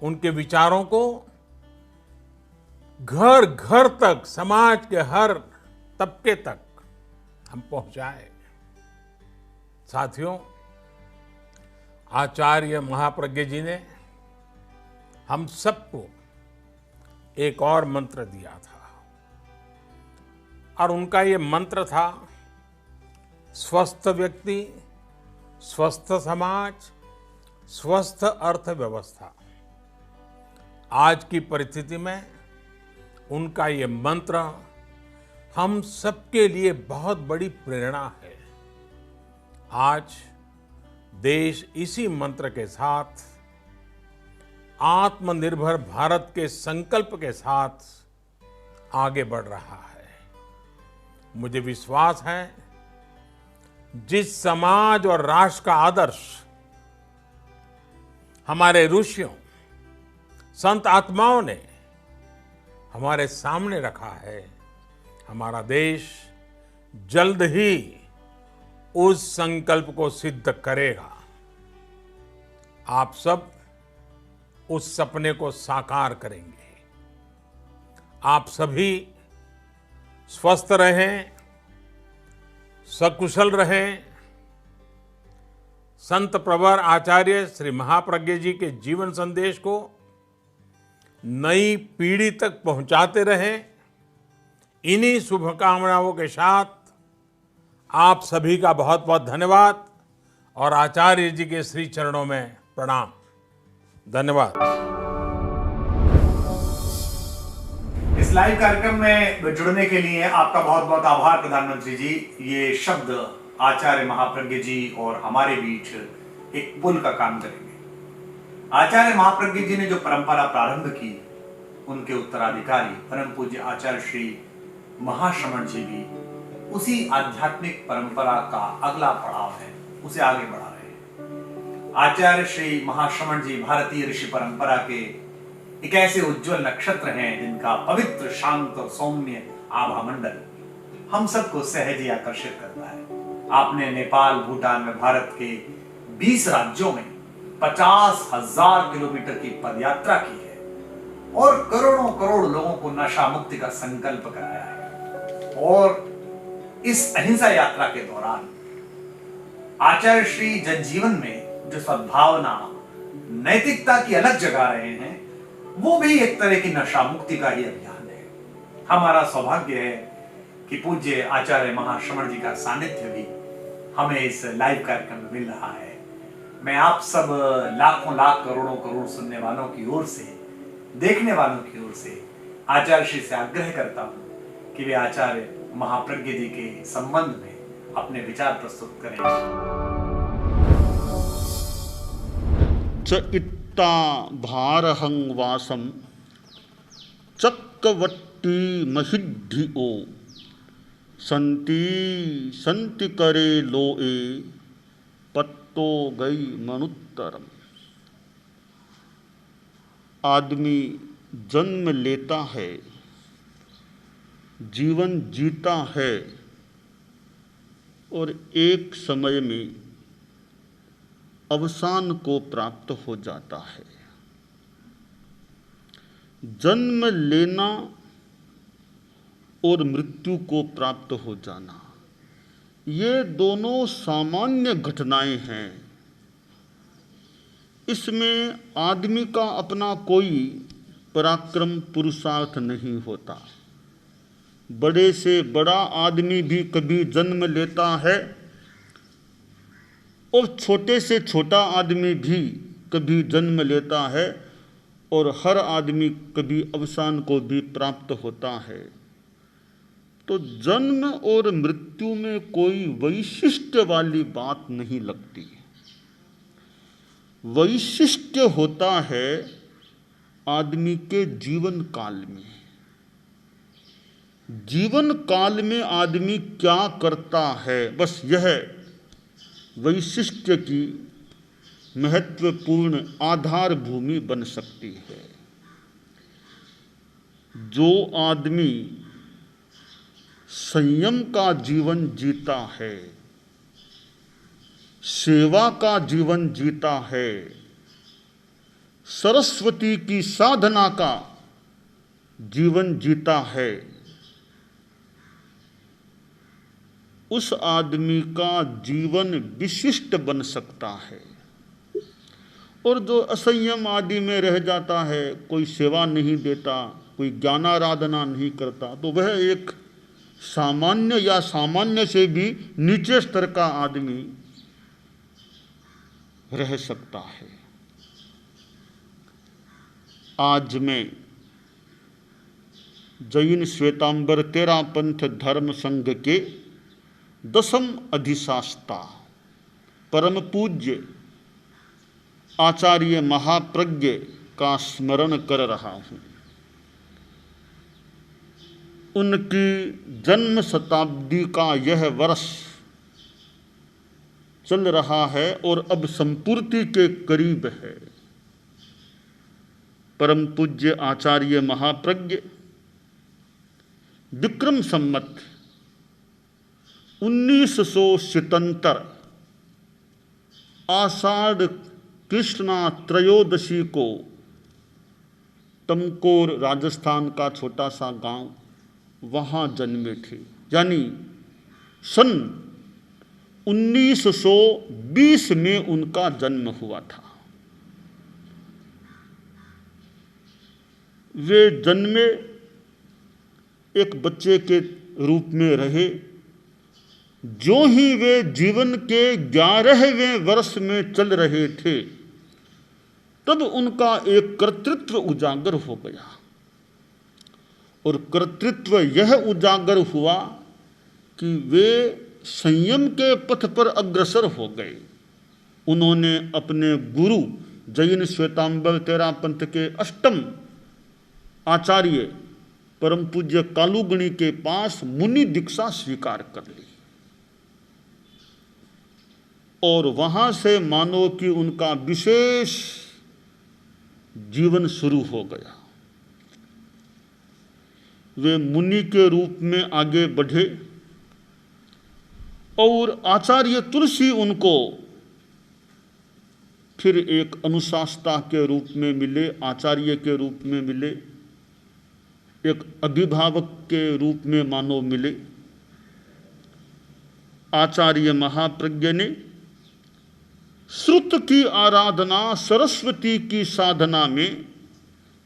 उनके विचारों को घर घर तक, समाज के हर तबके तक हम पहुंचाएं। साथियों, आचार्य महाप्रज्ञ जी ने हम सबको एक और मंत्र दिया था, और उनका ये मंत्र था, स्वस्थ व्यक्ति, स्वस्थ समाज, स्वस्थ अर्थव्यवस्था। आज की परिस्थिति में उनका ये मंत्र हम सबके लिए बहुत बड़ी प्रेरणा है। आज देश इसी मंत्र के साथ, आत्मनिर्भर भारत के संकल्प के साथ आगे बढ़ रहा है। मुझे विश्वास है, जिस समाज और राष्ट्र का आदर्श हमारे ऋषियों, संत आत्माओं ने हमारे सामने रखा है, हमारा देश जल्द ही उस संकल्प को सिद्ध करेगा। आप सब उस सपने को साकार करेंगे। आप सभी स्वस्थ रहें, सकुशल रहें। संत प्रवर आचार्य श्री महाप्रज्ञ जी के जीवन संदेश को नई पीढ़ी तक पहुंचाते रहें। इन्हीं शुभकामनाओं के साथ आप सभी का बहुत बहुत धन्यवाद और आचार्य जी के श्री चरणों में प्रणाम। धन्यवाद। इस लाइव कार्यक्रम में जुड़ने के लिए आपका बहुत बहुत आभार प्रधानमंत्री जी। ये शब्द आचार्य महाप्रज्ञ जी और हमारे बीच एक पुल का काम करेंगे। आचार्य महाप्रज्ञ जी ने जो परंपरा प्रारंभ की, उनके उत्तराधिकारी परम पूज्य आचार्य श्री महाश्रमण जी भी उसी आध्यात्मिक परंपरा का अगला पड़ाव है, उसे आगे बढ़ा रहे हैं। आचार्य श्री महाश्रमण जी भारतीय ऋषि परंपरा के एक ऐसे उज्जवल नक्षत्र हैं जिनका पवित्र, शांत और सौम्य आभा मंडल हम सबको सहज ही आकर्षित करता है। आपने नेपाल, भूटान में भारत के 20 राज्यों में 50,000 किलोमीटर की पदयात्रा की है और करोड़ों करोड़ लोगों को नशा मुक्ति का संकल्प कराया है। और इस अहिंसा यात्रा के दौरान आचार्य श्री जनजीवन में जो सद्भावना, नैतिकता की अलग जगा रहे हैं, वो भी एक तरह की नशा मुक्ति का ही अभियान है। हमारा सौभाग्य है कि पूज्य आचार्य महाश्रमण जी का सानिध्य भी हमें इस लाइव कार्यक्रम में मिल रहा है। मैं आप सब लाखों लाख, करोड़ों करोड़ सुनने वालों की ओर से, देखने वालों की ओर से आचार्य श्री से आग्रह करता हूं कि वे आचार्य महाप्रज्ञ जी के संबंध में अपने विचार प्रस्तुत करें। च इत्ता भारहं वासम चक्रवट्टी महिद्धिओ संति संति करे लोए पत्तो गई मनुत्तरम। आदमी जन्म लेता है, जीवन जीता है और एक समय में अवसान को प्राप्त हो जाता है। जन्म लेना और मृत्यु को प्राप्त हो जाना, ये दोनों सामान्य घटनाएं हैं। इसमें आदमी का अपना कोई पराक्रम, पुरुषार्थ नहीं होता। बड़े से बड़ा आदमी भी कभी जन्म लेता है और छोटे से छोटा आदमी भी कभी जन्म लेता है और हर आदमी कभी अवसान को भी प्राप्त होता है। तो जन्म और मृत्यु में कोई वैशिष्ट्य वाली बात नहीं लगती। वैशिष्ट्य होता है आदमी के जीवन काल में। जीवन काल में आदमी क्या करता है, बस यह वैशिष्ट्य की महत्वपूर्ण आधार भूमि बन सकती है। जो आदमी संयम का जीवन जीता है, सेवा का जीवन जीता है, सरस्वती की साधना का जीवन जीता है, उस आदमी का जीवन विशिष्ट बन सकता है। और जो असंयम आदि में रह जाता है, कोई सेवा नहीं देता, कोई ज्ञानाराधना नहीं करता, तो वह एक सामान्य या सामान्य से भी नीचे स्तर का आदमी रह सकता है। आज मैं जैन श्वेतांबर तेरा पंथ धर्म संघ के 10म अधिशास्ता परम पूज्य आचार्य महाप्रज्ञ का स्मरण कर रहा हूँ। उनकी जन्म शताब्दी का यह वर्ष चल रहा है और अब संपूर्ति के करीब है। परम पूज्य आचार्य महाप्रज्ञ विक्रम संवत 1977 आषाढ़ कृष्णा त्रयोदशी को तमकोर राजस्थान का छोटा सा गांव, वहाँ जन्मे थे। यानी सन 1920 में उनका जन्म हुआ था। वे जन्मे एक बच्चे के रूप में रहे। जो ही वे जीवन के 11वें वर्ष में चल रहे थे, तब उनका एक कर्तृत्व उजागर हो गया। और कर्तृत्व यह उजागर हुआ कि वे संयम के पथ पर अग्रसर हो गए। उन्होंने अपने गुरु जैन श्वेतांबर तेरा पंथ के 8म आचार्य परम पूज्य कालूगणी के पास मुनि दीक्षा स्वीकार कर ली। और वहां से मानो कि उनका विशेष जीवन शुरू हो गया। वे मुनि के रूप में आगे बढ़े और आचार्य तुलसी उनको फिर एक अनुशास्ता के रूप में मिले, आचार्य के रूप में मिले, एक अभिभावक के रूप में मानो मिले। आचार्य महाप्रज्ञ ने श्रुत की आराधना, सरस्वती की साधना में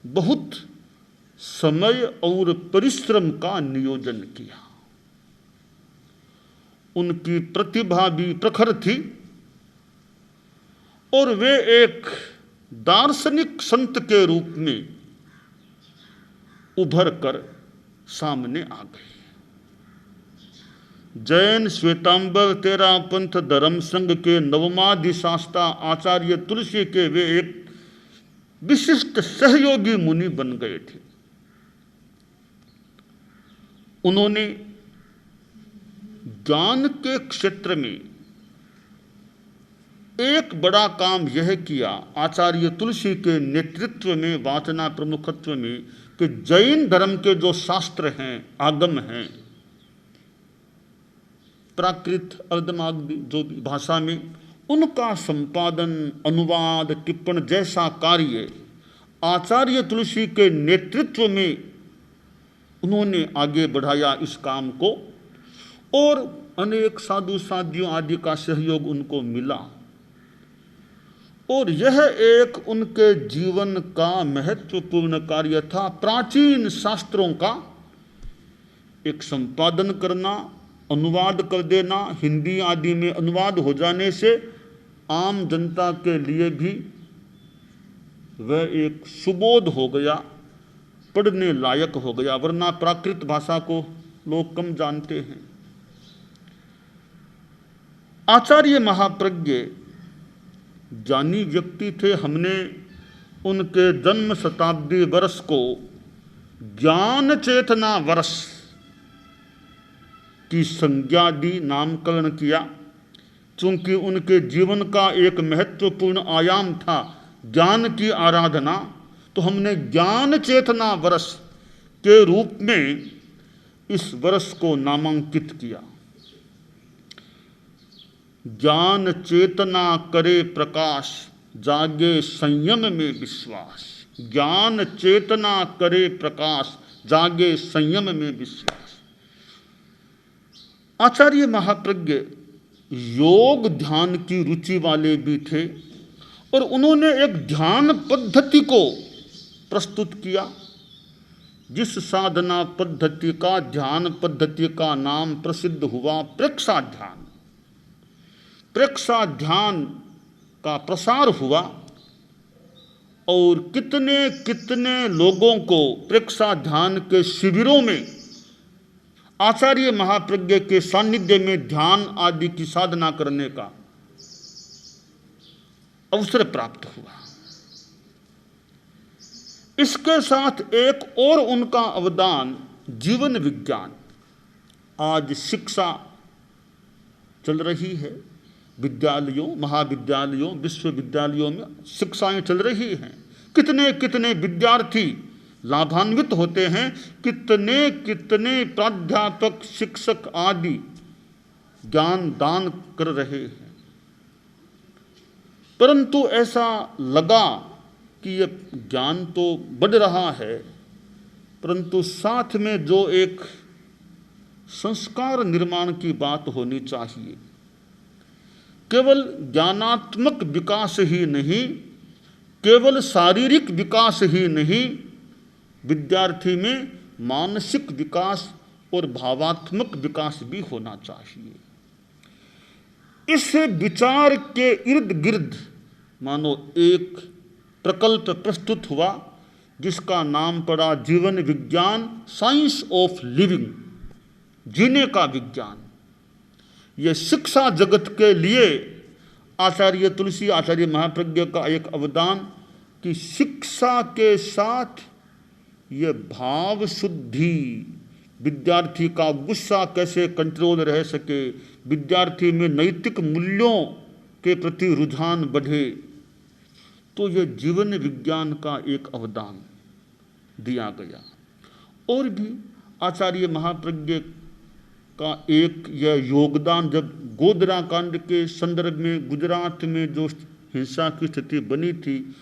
बहुत समय और परिश्रम का नियोजन किया। उनकी प्रतिभा भी प्रखर थी और वे एक दार्शनिक संत के रूप में उभर कर सामने आ गए। जैन श्वेतांबर तेरा पंथ धर्म संघ के नवमाधिशास्ता आचार्य तुलसी के वे एक विशिष्ट सहयोगी मुनि बन गए थे। उन्होंने ज्ञान के क्षेत्र में एक बड़ा काम यह किया, आचार्य तुलसी के नेतृत्व में, वाचना प्रमुखत्व में, कि जैन धर्म के जो शास्त्र हैं, आगम हैं, प्राकृत, अर्धमागधी, जो भी भाषा में, उनका संपादन, अनुवाद, टिप्पण जैसा कार्य आचार्य तुलसी के नेतृत्व में उन्होंने आगे बढ़ाया इस काम को। और अनेक साधु साध्यों आदि का सहयोग उनको मिला। और यह एक उनके जीवन का महत्वपूर्ण कार्य था। प्राचीन शास्त्रों का एक संपादन करना, अनुवाद कर देना, हिंदी आदि में अनुवाद हो जाने से आम जनता के लिए भी वह एक सुबोध हो गया, पढ़ने लायक हो गया। वरना प्राकृत भाषा को लोग कम जानते हैं। आचार्य महाप्रज्ञ ज्ञानी व्यक्ति थे। हमने उनके जन्म शताब्दी वर्ष को ज्ञान चेतना वर्ष की संज्ञा दी, नामकरण किया। चूंकि उनके जीवन का एक महत्वपूर्ण आयाम था ज्ञान की आराधना, तो हमने ज्ञान चेतना वर्ष के रूप में इस वर्ष को नामांकित किया। ज्ञान चेतना करे प्रकाश, जागे संयम में विश्वास। ज्ञान चेतना करे प्रकाश, जागे संयम में विश्वास। आचार्य महाप्रज्ञ योग ध्यान की रुचि वाले भी थे और उन्होंने एक ध्यान पद्धति को प्रस्तुत किया, जिस साधना पद्धति का, ध्यान पद्धति का नाम प्रसिद्ध हुआ प्रेक्षा ध्यान। प्रेक्षा ध्यान का प्रसार हुआ और कितने कितने लोगों को प्रेक्षा ध्यान के शिविरों में आचार्य महाप्रज्ञ के सानिध्य में ध्यान आदि की साधना करने का अवसर प्राप्त हुआ। इसके साथ एक और उनका अवदान जीवन विज्ञान। आज शिक्षा चल रही है, विद्यालयों, महाविद्यालयों, विश्वविद्यालयों में शिक्षाएं चल रही हैं। कितने कितने विद्यार्थी लाभान्वित होते हैं, कितने कितने प्राध्यापक, शिक्षक आदि ज्ञान दान कर रहे हैं। परंतु ऐसा लगा कि यह ज्ञान तो बढ़ रहा है, परंतु साथ में जो एक संस्कार निर्माण की बात होनी चाहिए। केवल ज्ञानात्मक विकास ही नहीं, केवल शारीरिक विकास ही नहीं, विद्यार्थी में मानसिक विकास और भावात्मक विकास भी होना चाहिए। इस विचार के इर्द गिर्द मानो एक प्रकल्प प्रस्तुत हुआ, जिसका नाम पड़ा जीवन विज्ञान, साइंस ऑफ लिविंग, जीने का विज्ञान। ये शिक्षा जगत के लिए आचार्य तुलसी, आचार्य महाप्रज्ञ का एक अवदान कि शिक्षा के साथ ये भाव शुद्धि, विद्यार्थी का गुस्सा कैसे कंट्रोल रह सके, विद्यार्थी में नैतिक मूल्यों के प्रति रुझान बढ़े, तो ये जीवन विज्ञान का एक अवदान दिया गया। और भी आचार्य महाप्रज्ञ का एक यह योगदान, जब गोधरा कांड के संदर्भ में गुजरात में जो हिंसा की स्थिति बनी थी,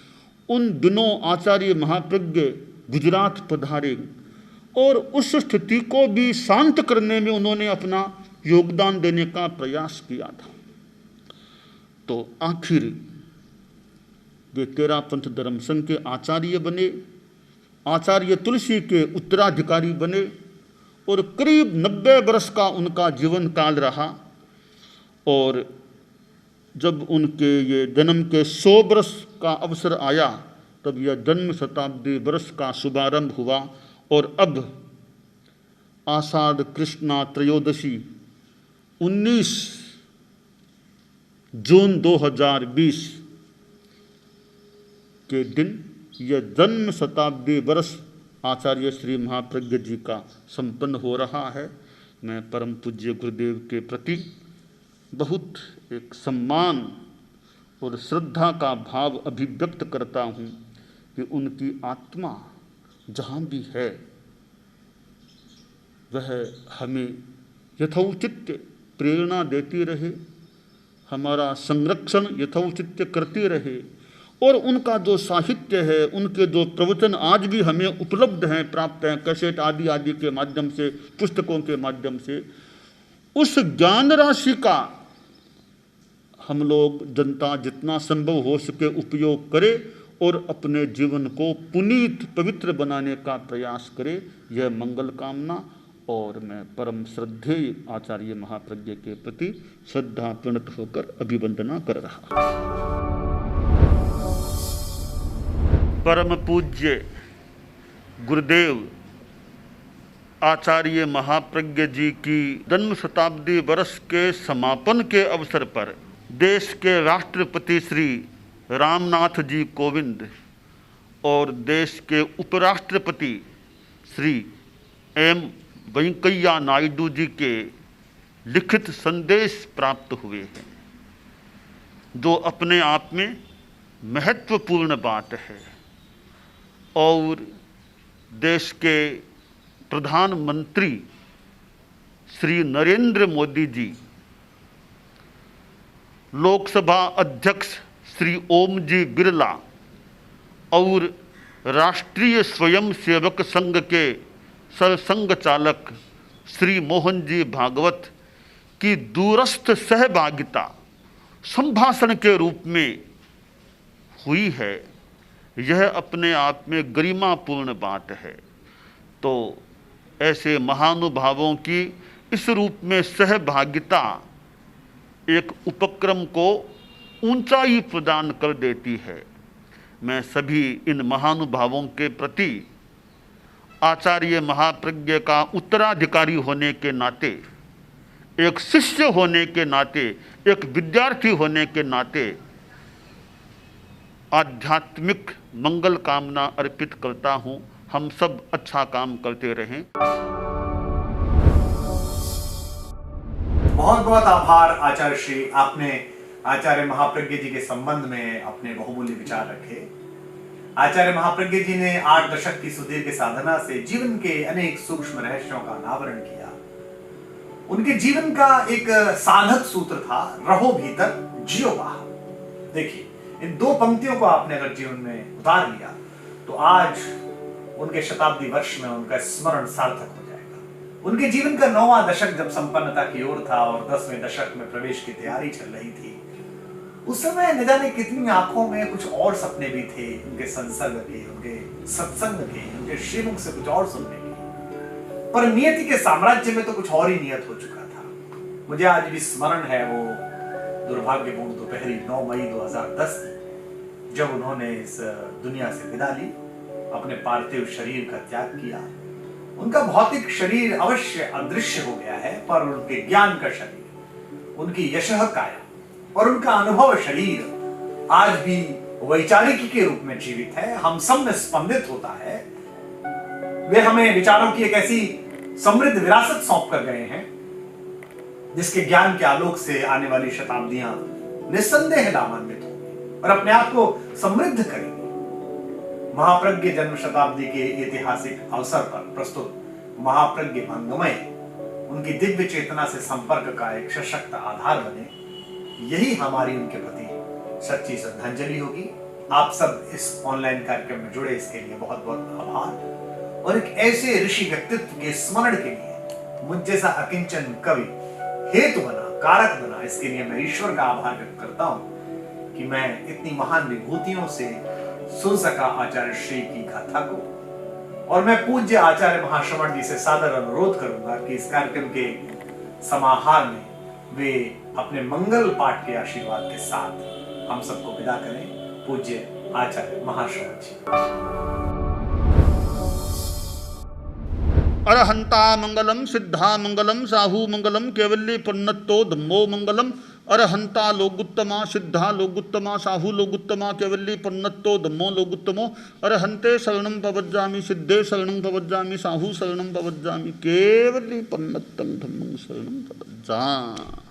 उन दिनों आचार्य महाप्रज्ञ गुजरात पधारे और उस स्थिति को भी शांत करने में उन्होंने अपना योगदान देने का प्रयास किया था। तो आखिर वे तेरापंथ धर्म संघ के आचार्य बने, आचार्य तुलसी के उत्तराधिकारी बने और करीब 90 वर्ष का उनका जीवन काल रहा। और जब उनके ये जन्म के 100 वर्ष का अवसर आया, तब यह जन्म शताब्दी वर्ष का शुभारंभ हुआ। और अब आषाढ़ कृष्णा त्रयोदशी 19 जून 2020 के दिन यह जन्म शताब्दी वर्ष आचार्य श्री महाप्रज्ञ जी का संपन्न हो रहा है। मैं परम पूज्य गुरुदेव के प्रति बहुत एक सम्मान और श्रद्धा का भाव अभिव्यक्त करता हूँ कि उनकी आत्मा जहाँ भी है वह हमें यथोचित प्रेरणा देती रहे, हमारा संरक्षण यथोचित करती रहे। और उनका जो साहित्य है, उनके जो प्रवचन आज भी हमें उपलब्ध हैं, प्राप्त हैं, कैसेट आदि आदि के माध्यम से, पुस्तकों के माध्यम से, उस ज्ञान राशि का हम लोग जनता जितना संभव हो सके उपयोग करे और अपने जीवन को पुनीत पवित्र बनाने का प्रयास करे। यह मंगल कामना। और मैं परम श्रद्धेय आचार्य महाप्रज्ञ के प्रति श्रद्धा प्रणत होकर अभिवंदना कर रहा। परम पूज्य गुरुदेव आचार्य महाप्रज्ञ जी की जन्म शताब्दी वर्ष के समापन के अवसर पर देश के राष्ट्रपति श्री रामनाथ जी कोविंद और देश के उपराष्ट्रपति श्री एम वेंकैया नायडू जी के लिखित संदेश प्राप्त हुए हैं। जो अपने आप में महत्वपूर्ण बात है। और देश के प्रधानमंत्री श्री नरेंद्र मोदी जी, लोकसभा अध्यक्ष श्री ओम जी बिरला और राष्ट्रीय स्वयंसेवक संघ के सरसंघ चालक श्री मोहन जी भागवत की दूरस्थ सहभागिता संभाषण के रूप में हुई है, यह अपने आप में गरिमापूर्ण बात है। तो ऐसे महानुभावों की इस रूप में सहभागिता एक उपक्रम को ऊंचाई प्रदान कर देती है। मैं सभी इन महानुभावों के प्रति आचार्य महाप्रज्ञ का उत्तराधिकारी होने के नाते, एक शिष्य होने के नाते, एक विद्यार्थी होने के नाते आध्यात्मिक मंगल कामना अर्पित करता हूं। हम सब अच्छा काम करते रहें। बहुत बहुत आभार आचार्य श्री, आपने आचार्य महाप्रज्ञ जी के संबंध में अपने बहुमूल्य विचार रखे। आचार्य महाप्रज्ञ जी ने 8 दशक की सुदीर्घ साधना से जीवन के अनेक सूक्ष्म रहस्यों का अनावरण किया। उनके जीवन का एक साधक सूत्र था, रहो भीतर जियो बाहर। देखिए, इन 2 पंक्तियों को आपने अगर जीवन में उतार लिया तो आज उनके शताब्दी वर्ष में उनका स्मरण सार्थक हो जाएगा। उनके जीवन का 9वां दशक जब संपन्नता की ओर था और 10वें दशक में प्रवेश की तैयारी चल रही थी, उस समय न जाने कितनी आंखों में कुछ और सपने भी थे, उनके संसर्ग के, उनके सत्संग के, उनके श्रीमुख से कुछ और सुनने के। पर नियति के साम्राज्य में तो कुछ और ही नियत हो चुका था। मुझे आज भी स्मरण है वो दुर्भाग्यपूर्ण दोपहरी 9 मई 2010 की, जब उन्होंने इस दुनिया से विदा ली, अपने पार्थिव शरीर का त्याग किया। उनका भौतिक शरीर अवश्य अदृश्य हो गया है, पर उनके ज्ञान का शरीर, उनकी यशः काया और उनका अनुभव शरीर आज भी वैचारिकी के रूप में जीवित है, हम सब में स्पंदित होता है। वे हमें विचारों की एक ऐसी समृद्ध विरासत सौंप कर गए हैं जिसके ज्ञान के आलोक से आने वाली शताब्दियां निस्संदेह लाभान्वित होंगी और अपने आप को समृद्ध करेंगी। महाप्रज्ञ जन्म शताब्दी के ऐतिहासिक अवसर पर प्रस्तुत महाप्रज्ञ भंगमय उनकी दिव्य चेतना से संपर्क का एक सशक्त आधार बने, यही हमारी उनके प्रति सच्ची श्रद्धांजलि होगी। आप सब इस ऑनलाइन कार्यक्रम में जुड़े, इसके लिए बहुत बहुत आभार। और एक ऐसे ऋषि व्यक्तित्व के स्मरण के लिए मुझ जैसा अकिंचन कवि हेतु बना, कारक बना, इसके लिए मैं ईश्वर का आभार व्यक्त करता हूं कि मैं इतनी महान विभूतियों से सुन सका आचार्य श्री की गाथा को। और मैं पूज्य आचार्य महाश्रवण जी से सादर अनुरोध करूंगा कि इस कार्यक्रम के समाहार में वे अपने मंगल पाठ के आशीर्वाद के साथ हम सबको विदा करें। पूज्य आचार्य महाश्रवण जी। अरहंता मंगलम सिद्धा मंगलम साहू मंगलम केवल्ली पुन्नतो धम्मो मंगलम। अरहंता लोगुत्तमा सिद्धा लोगुत्तमा साहू लोगुत्तमा केवल्ली पुन्नतो धम्मो लोगुत्तमो। अरहंते शरणं पवज्जामि सिद्धे शरणं पवज्जामि साहू शरणं पवज्जामि केवल्ली पुन्नतं धम्मं शरणं पवज्जामि।